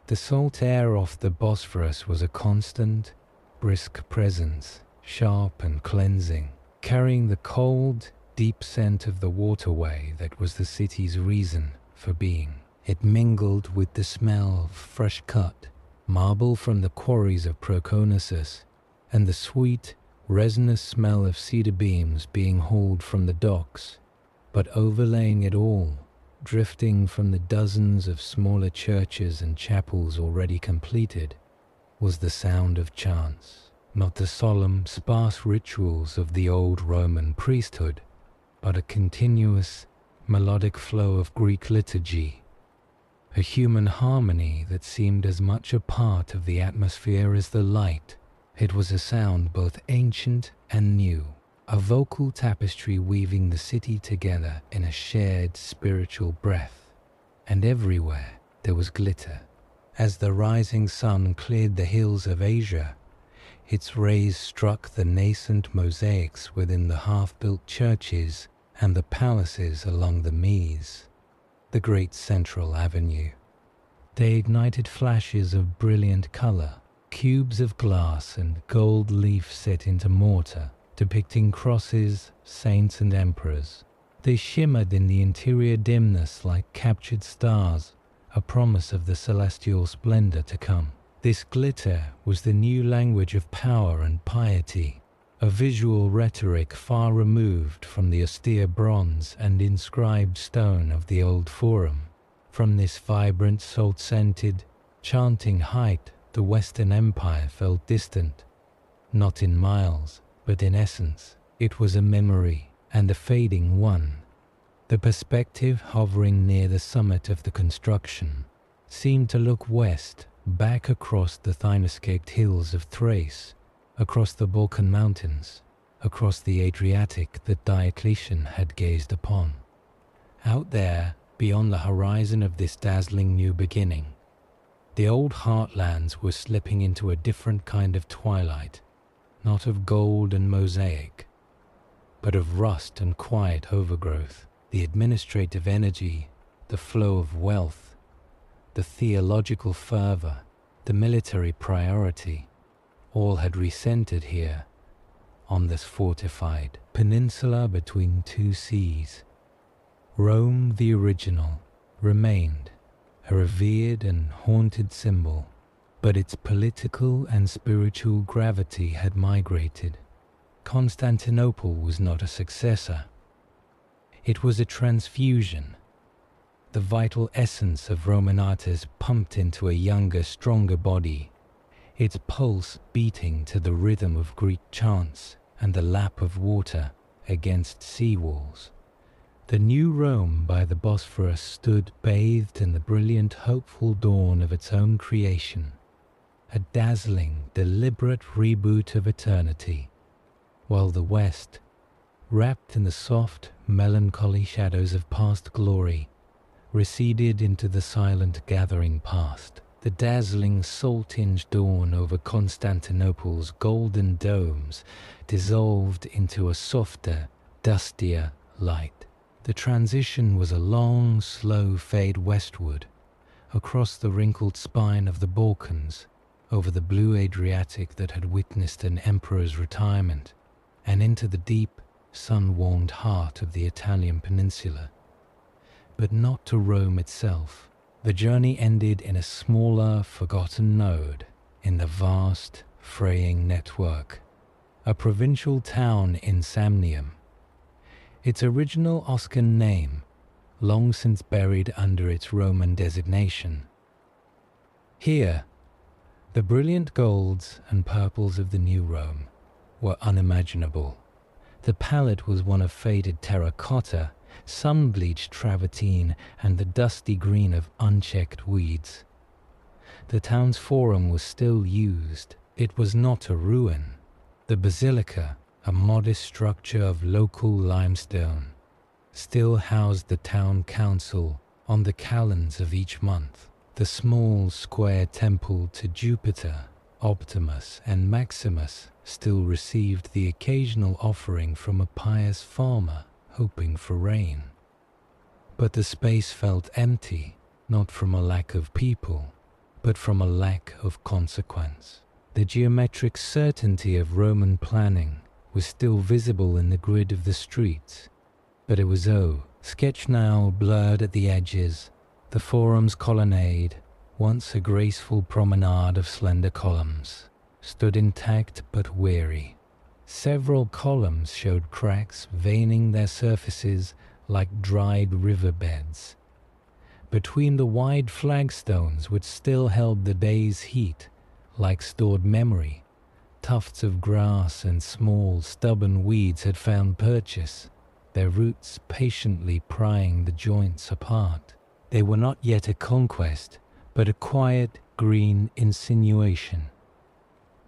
The salt air off the Bosphorus was a constant, brisk presence, sharp and cleansing, carrying the cold, deep scent of the waterway that was the city's reason for being. It mingled with the smell of fresh-cut marble from the quarries of Proconnesus and the sweet, resinous smell of cedar beams being hauled from the docks. But overlaying it all, drifting from the dozens of smaller churches and chapels already completed, was the sound of chants, not the solemn, sparse rituals of the old Roman priesthood, but a continuous, melodic flow of Greek liturgy, a human harmony that seemed as much a part of the atmosphere as the light. It was a sound both ancient and new, a vocal tapestry weaving the city together in a shared spiritual breath. And everywhere there was glitter. As the rising sun cleared the hills of Asia, its rays struck the nascent mosaics within the half-built churches and the palaces along the Meuse, the great central avenue. They ignited flashes of brilliant color, cubes of glass and gold leaf set into mortar, depicting crosses, saints and emperors. They shimmered in the interior dimness like captured stars, a promise of the celestial splendor to come. This glitter was the new language of power and piety, a visual rhetoric far removed from the austere bronze and inscribed stone of the old Forum. From this vibrant, salt-scented, chanting height, the Western Empire felt distant, not in miles, but in essence. It was a memory, and a fading one. The perspective, hovering near the summit of the construction, seemed to look west, back across the thin-escaped hills of Thrace, across the Balkan mountains, across the Adriatic that Diocletian had gazed upon. Out there, beyond the horizon of this dazzling new beginning, the old heartlands were slipping into a different kind of twilight, not of gold and mosaic, but of rust and quiet overgrowth. The administrative energy, the flow of wealth, the theological fervor, the military priority, all had recentered here, on this fortified peninsula between two seas. Rome, the original, remained a revered and haunted symbol, but its political and spiritual gravity had migrated. Constantinople was not a successor. It was a transfusion, the vital essence of Romanators pumped into a younger, stronger body, its pulse beating to the rhythm of Greek chants and the lap of water against sea walls. The new Rome by the Bosphorus stood bathed in the brilliant, hopeful dawn of its own creation, a dazzling, deliberate reboot of eternity, while the West, wrapped in the soft, melancholy shadows of past glory, receded into the silent gathering past. The dazzling, salt-tinged dawn over Constantinople's golden domes dissolved into a softer, dustier light. The transition was a long, slow fade westward, across the wrinkled spine of the Balkans, over the blue Adriatic that had witnessed an emperor's retirement, and into the deep, sun-warmed heart of the Italian peninsula. But not to Rome itself. The journey ended in a smaller, forgotten node in the vast, fraying network, a provincial town in Samnium. Its original Oscan name, long since buried under its Roman designation. Here, the brilliant golds and purples of the new Rome were unimaginable. The palette was one of faded terracotta, sun-bleached travertine, and the dusty green of unchecked weeds. The town's forum was still used. It was not a ruin. The basilica, a modest structure of local limestone, still housed the town council on the calends of each month. The small square temple to Jupiter, Optimus, and Maximus still received the occasional offering from a pious farmer hoping for rain. But the space felt empty, not from a lack of people, but from a lack of consequence. The geometric certainty of Roman planning was still visible in the grid of the streets, but it was sketched now, blurred at the edges. The forum's colonnade, once a graceful promenade of slender columns, stood intact but weary. Several columns showed cracks veining their surfaces like dried riverbeds. Between the wide flagstones which still held the day's heat, like stored memory, tufts of grass and small, stubborn weeds had found purchase, their roots patiently prying the joints apart. They were not yet a conquest, but a quiet, green insinuation.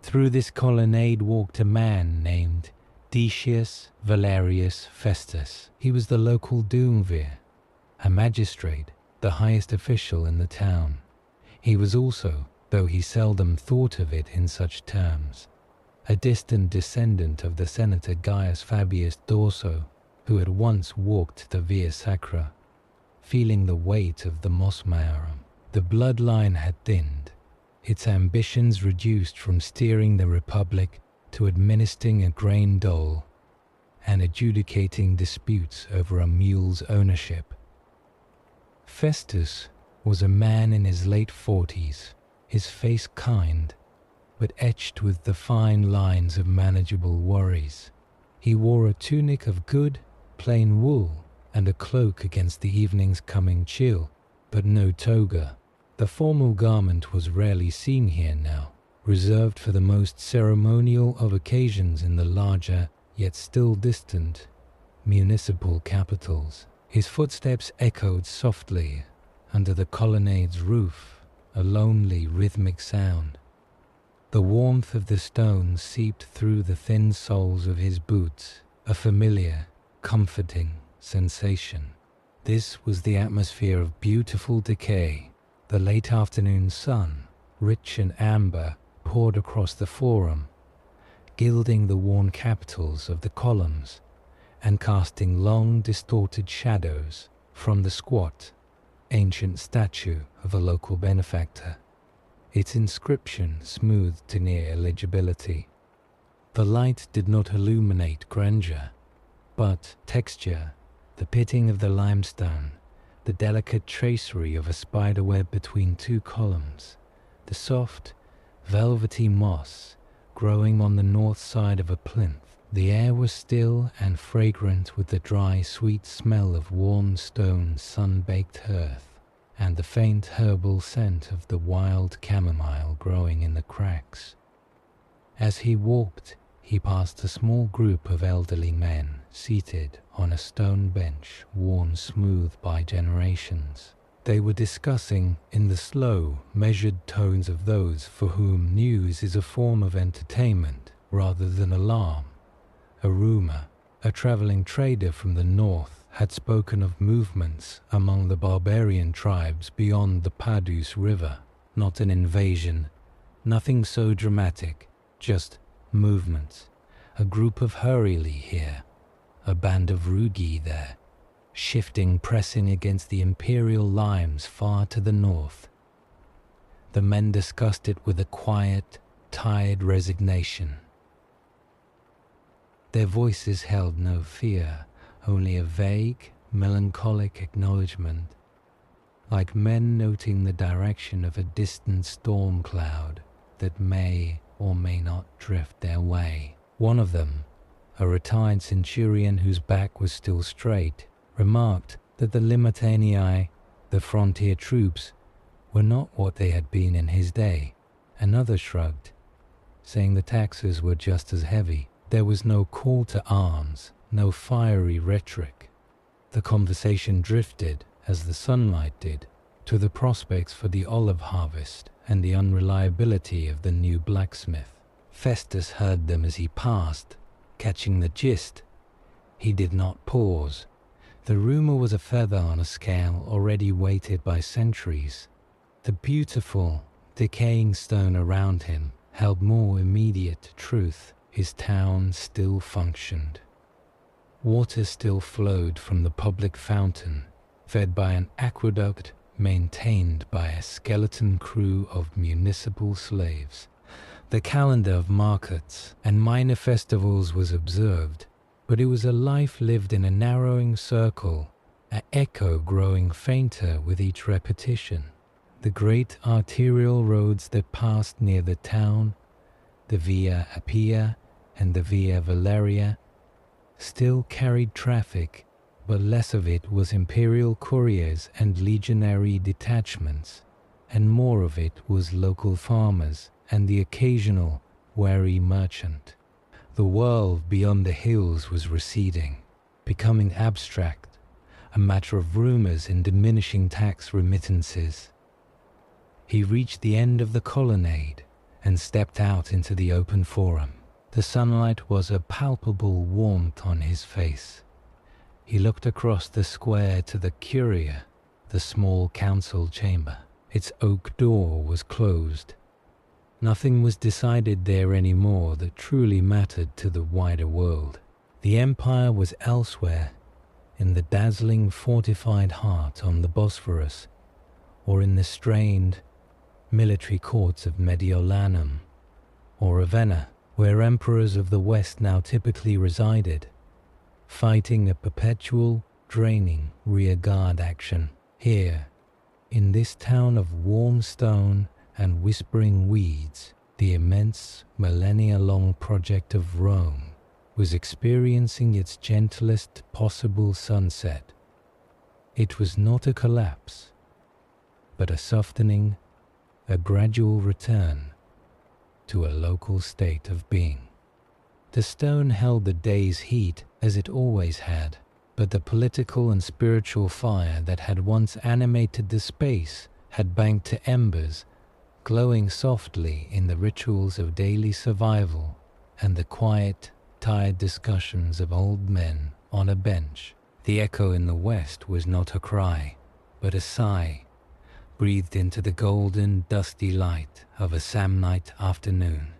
Through this colonnade walked a man named Decius Valerius Festus. He was the local doumvir, a magistrate, the highest official in the town. He was also, though he seldom thought of it in such terms, a distant descendant of the senator Gaius Fabius Dorso, who had once walked the Via Sacra, feeling the weight of the Mos Maiorum. The bloodline had thinned, its ambitions reduced from steering the Republic to administering a grain dole and adjudicating disputes over a mule's ownership. Festus was a man in his late 40s, his face kind, but etched with the fine lines of manageable worries. He wore a tunic of good, plain wool, and a cloak against the evening's coming chill, but no toga. The formal garment was rarely seen here now, reserved for the most ceremonial of occasions in the larger, yet still distant, municipal capitals. His footsteps echoed softly under the colonnade's roof, a lonely, rhythmic sound. The warmth of the stones seeped through the thin soles of his boots, a familiar, comforting sensation. This was the atmosphere of beautiful decay. The late afternoon sun, rich and amber, poured across the forum, gilding the worn capitals of the columns and casting long, distorted shadows from the squat, ancient statue of a local benefactor, its inscription smoothed to near illegibility. The light did not illuminate grandeur, but texture, the pitting of the limestone, the delicate tracery of a spiderweb between two columns, the soft, velvety moss growing on the north side of a plinth. The air was still and fragrant with the dry, sweet smell of worn stone, sun-baked earth, and the faint herbal scent of the wild chamomile growing in the cracks. As he walked, he passed a small group of elderly men seated on a stone bench worn smooth by generations. They were discussing in the slow, measured tones of those for whom news is a form of entertainment rather than alarm. A rumor, a traveling trader from the north, had spoken of movements among the barbarian tribes beyond the Padus River. Not an invasion, nothing so dramatic, just movements. A group of Hurrieli here, a band of Rugi there, shifting, pressing against the imperial limes far to the north. The men discussed it with a quiet, tired resignation. Their voices held no fear, only a vague, melancholic acknowledgement, like men noting the direction of a distant storm cloud that may or may not drift their way. One of them, a retired centurion whose back was still straight, remarked that the Limitanii, the frontier troops, were not what they had been in his day. Another shrugged, saying the taxes were just as heavy. There was no call to arms, no fiery rhetoric. The conversation drifted, as the sunlight did, to the prospects for the olive harvest and the unreliability of the new blacksmith. Festus heard them as he passed, catching the gist. He did not pause. The rumor was a feather on a scale already weighted by centuries. The beautiful, decaying stone around him held more immediate truth. His town still functioned. Water still flowed from the public fountain, fed by an aqueduct maintained by a skeleton crew of municipal slaves. The calendar of markets and minor festivals was observed, but it was a life lived in a narrowing circle, an echo growing fainter with each repetition. The great arterial roads that passed near the town, the Via Appia and the Via Valeria, still carried traffic, but less of it was imperial couriers and legionary detachments, and more of it was local farmers and the occasional wary merchant. The world beyond the hills was receding, becoming abstract, a matter of rumors and diminishing tax remittances. He reached the end of the colonnade and stepped out into the open forum. The sunlight was a palpable warmth on his face. He looked across the square to the Curia, the small council chamber. Its oak door was closed. Nothing was decided there anymore that truly mattered to the wider world. The empire was elsewhere, in the dazzling fortified heart on the Bosphorus, or in the strained military courts of Mediolanum or Ravenna, where emperors of the West now typically resided, fighting a perpetual, draining rearguard action. Here, in this town of warm stone and whispering weeds, The immense, millennia-long project of Rome was experiencing its gentlest possible sunset. It was not a collapse, but a softening, a gradual return to a local state of being. The stone held the day's heat as it always had, but the political and spiritual fire that had once animated the space had banked to embers, glowing softly in the rituals of daily survival and the quiet, tired discussions of old men on a bench. The echo in the west was not a cry, but a sigh, breathed into the golden, dusty light of a Samnite afternoon.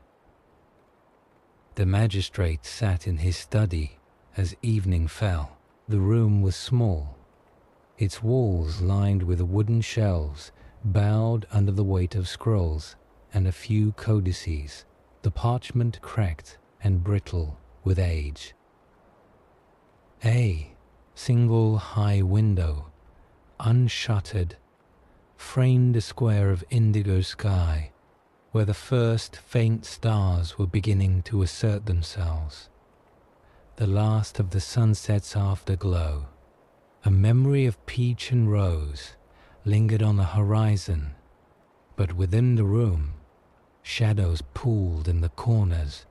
The magistrate sat in his study as evening fell. The room was small, its walls lined with wooden shelves, bowed under the weight of scrolls and a few codices, the parchment cracked and brittle with age. A single high window, unshuttered, framed a square of indigo sky, where the first faint stars were beginning to assert themselves. The last of the sunset's afterglow, a memory of peach and rose, lingered on the horizon, but within the room, shadows pooled in the corners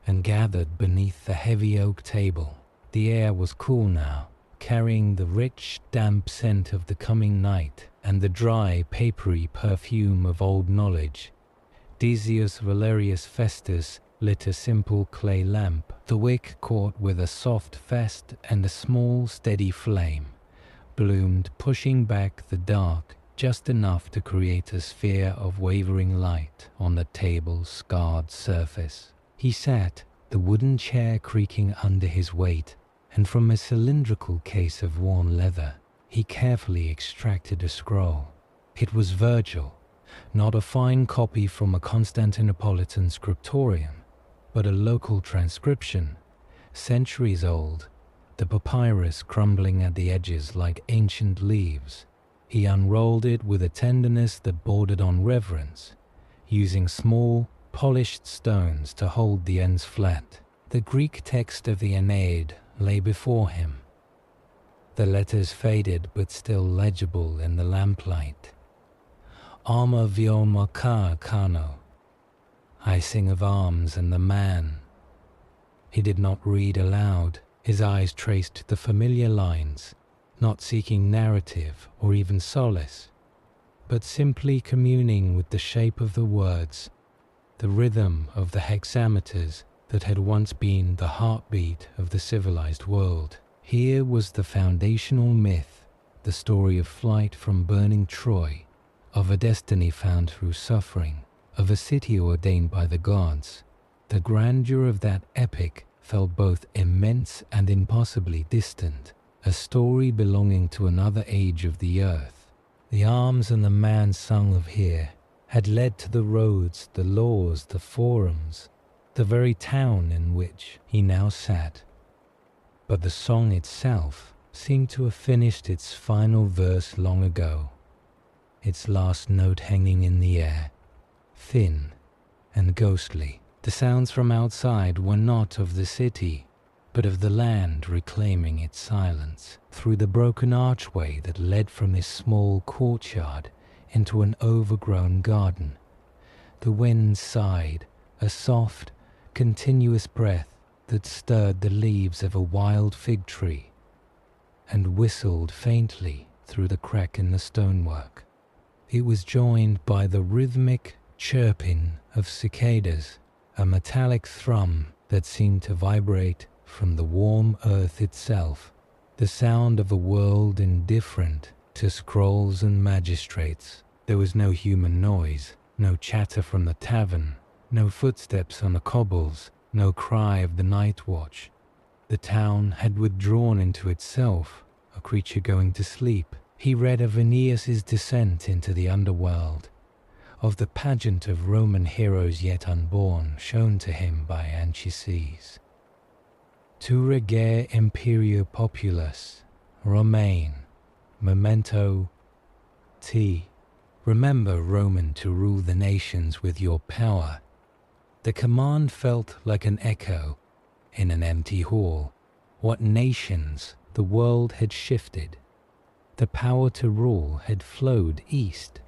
and gathered beneath the heavy oak table. The air was cool now, carrying the rich, damp scent of the coming night and the dry, papery perfume of old knowledge. Decius Valerius Festus lit a simple clay lamp, the wick caught with a soft fest, and a small, steady flame bloomed, pushing back the dark just enough to create a sphere of wavering light on the table's scarred surface. He sat, the wooden chair creaking under his weight, and from a cylindrical case of worn leather, he carefully extracted a scroll. It was Virgil, not a fine copy from a Constantinopolitan scriptorium, but a local transcription, centuries old, the papyrus crumbling at the edges like ancient leaves. He unrolled it with a tenderness that bordered on reverence, using small, polished stones to hold the ends flat. The Greek text of the Aeneid lay before him, the letters faded but still legible in the lamplight. Arma vioma ka kano. I sing of arms and the man. He did not read aloud. His eyes traced the familiar lines, not seeking narrative or even solace, but simply communing with the shape of the words, the rhythm of the hexameters that had once been the heartbeat of the civilized world. Here was the foundational myth, the story of flight from burning Troy, of a destiny found through suffering, of a city ordained by the gods. The grandeur of that epic felt both immense and impossibly distant, a story belonging to another age of the earth. The arms and the man sung of here had led to the roads, the laws, the forums, the very town in which he now sat. But the song itself seemed to have finished its final verse long ago, its last note hanging in the air, thin and ghostly. The sounds from outside were not of the city, but of the land reclaiming its silence. Through the broken archway that led from this small courtyard into an overgrown garden, the wind sighed, a soft, continuous breath that stirred the leaves of a wild fig tree and whistled faintly through the crack in the stonework. It was joined by the rhythmic chirping of cicadas, a metallic thrum that seemed to vibrate from the warm earth itself, the sound of a world indifferent to scrolls and magistrates. There was no human noise, no chatter from the tavern, no footsteps on the cobbles, no cry of the night watch. The town had withdrawn into itself, a creature going to sleep. He read of Aeneas's descent into the underworld, of the pageant of Roman heroes yet unborn shown to him by Anchises. Tu regere imperio populus, Romain, memento T. Remember, Roman, to rule the nations with your power, The command felt like an echo in an empty hall. What nations the world had shifted. The power to rule had flowed east,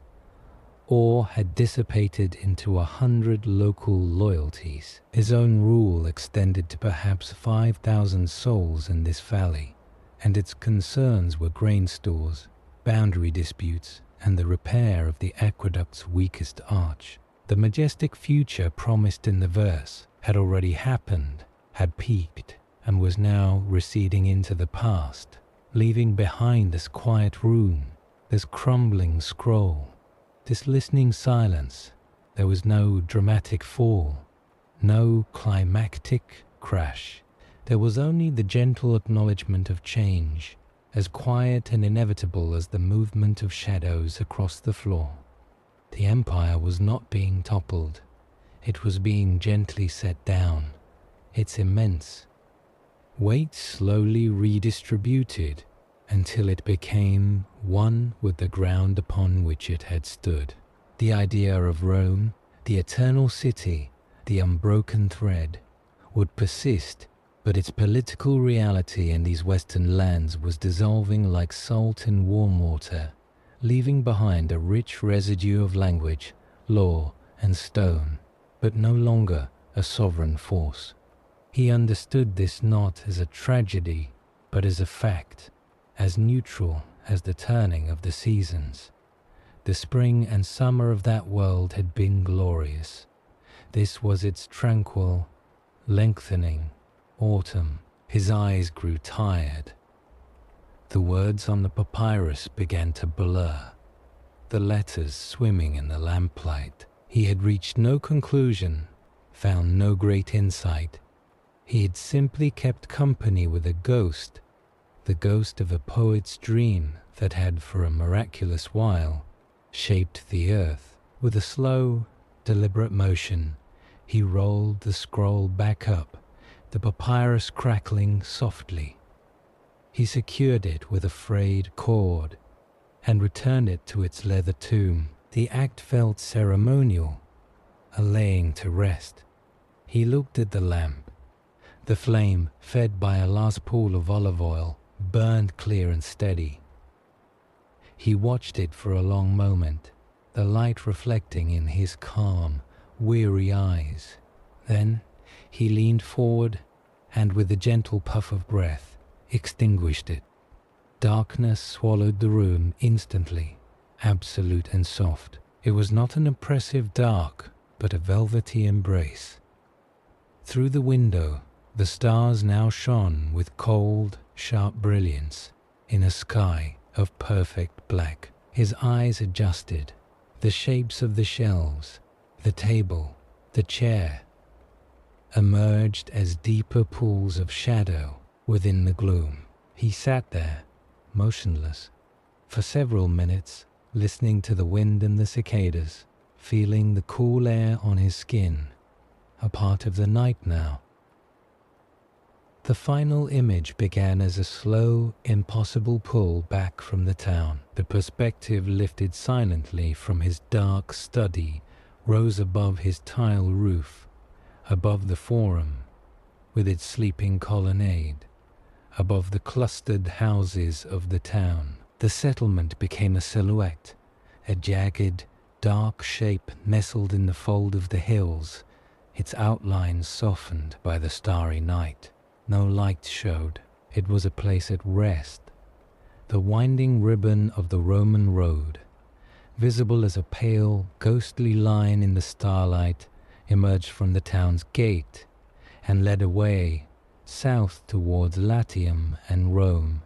or had dissipated into 100 local loyalties. His own rule extended to perhaps 5,000 souls in this valley, and its concerns were grain stores, boundary disputes, and the repair of the aqueduct's weakest arch. The majestic future promised in the verse had already happened, had peaked, and was now receding into the past, leaving behind this quiet room, this crumbling scroll, this listening silence. There was no dramatic fall, no climactic crash. There was only the gentle acknowledgement of change, as quiet and inevitable as the movement of shadows across the floor. The empire was not being toppled. It was being gently set down. Its immense weight slowly redistributed until it became one with the ground upon which it had stood. The idea of Rome, the eternal city, the unbroken thread, would persist, but its political reality in these western lands was dissolving like salt in warm water, leaving behind a rich residue of language, law, and stone, but no longer a sovereign force. He understood this not as a tragedy, but as a fact, as neutral as the turning of the seasons. The spring and summer of that world had been glorious. This was its tranquil, lengthening autumn. His eyes grew tired. The words on the papyrus began to blur, the letters swimming in the lamplight. He had reached no conclusion, found no great insight. He had simply kept company with a ghost, the ghost of a poet's dream that had for a miraculous while shaped the earth. With a slow, deliberate motion, he rolled the scroll back up, the papyrus crackling softly. He secured it with a frayed cord and returned it to its leather tomb. The act felt ceremonial, a laying to rest. He looked at the lamp. The flame, fed by a last pool of olive oil, burned clear and steady. He watched it for a long moment, the light reflecting in his calm, weary eyes. Then he leaned forward and, with a gentle puff of breath, extinguished it. Darkness swallowed the room instantly, absolute and soft. It was not an oppressive dark, but a velvety embrace. Through the window, the stars now shone with cold, sharp brilliance in a sky of perfect black. His eyes adjusted. The shapes of the shelves, the table, the chair, emerged as deeper pools of shadow within the gloom. He sat there, motionless, for several minutes, listening to the wind and the cicadas, feeling the cool air on his skin, a part of the night now. The final image began as a slow, impossible pull back from the town. The perspective lifted silently from his dark study, rose above his tile roof, above the forum, with its sleeping colonnade, above the clustered houses of the town. The settlement became a silhouette, a jagged, dark shape nestled in the fold of the hills, its outlines softened by the starry night. No light showed. It was a place at rest. The winding ribbon of the Roman road, visible as a pale, ghostly line in the starlight, emerged from the town's gate and led away south towards Latium and Rome,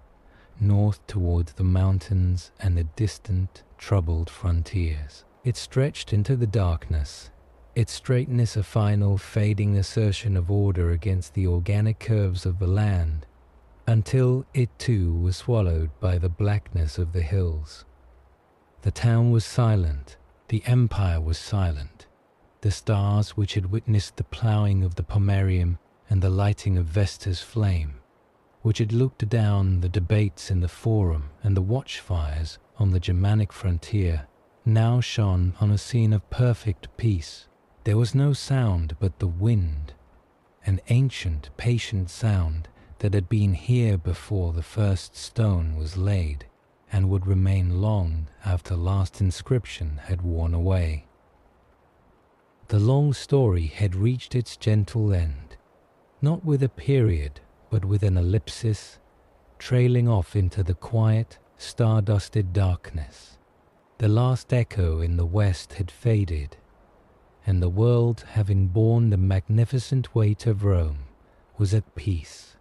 north towards the mountains and the distant, troubled frontiers. It stretched into the darkness, its straightness a final, fading assertion of order against the organic curves of the land, until it too was swallowed by the blackness of the hills. The town was silent, the empire was silent. The stars which had witnessed the ploughing of the pomerium and the lighting of Vesta's flame, which had looked down the debates in the forum and the watchfires on the Germanic frontier, now shone on a scene of perfect peace. There was no sound but the wind, an ancient, patient sound that had been here before the first stone was laid, and would remain long after last inscription had worn away. The long story had reached its gentle end, not with a period, but with an ellipsis, trailing off into the quiet, star-dusted darkness. The last echo in the west had faded, and the world, having borne the magnificent weight of Rome, was at peace.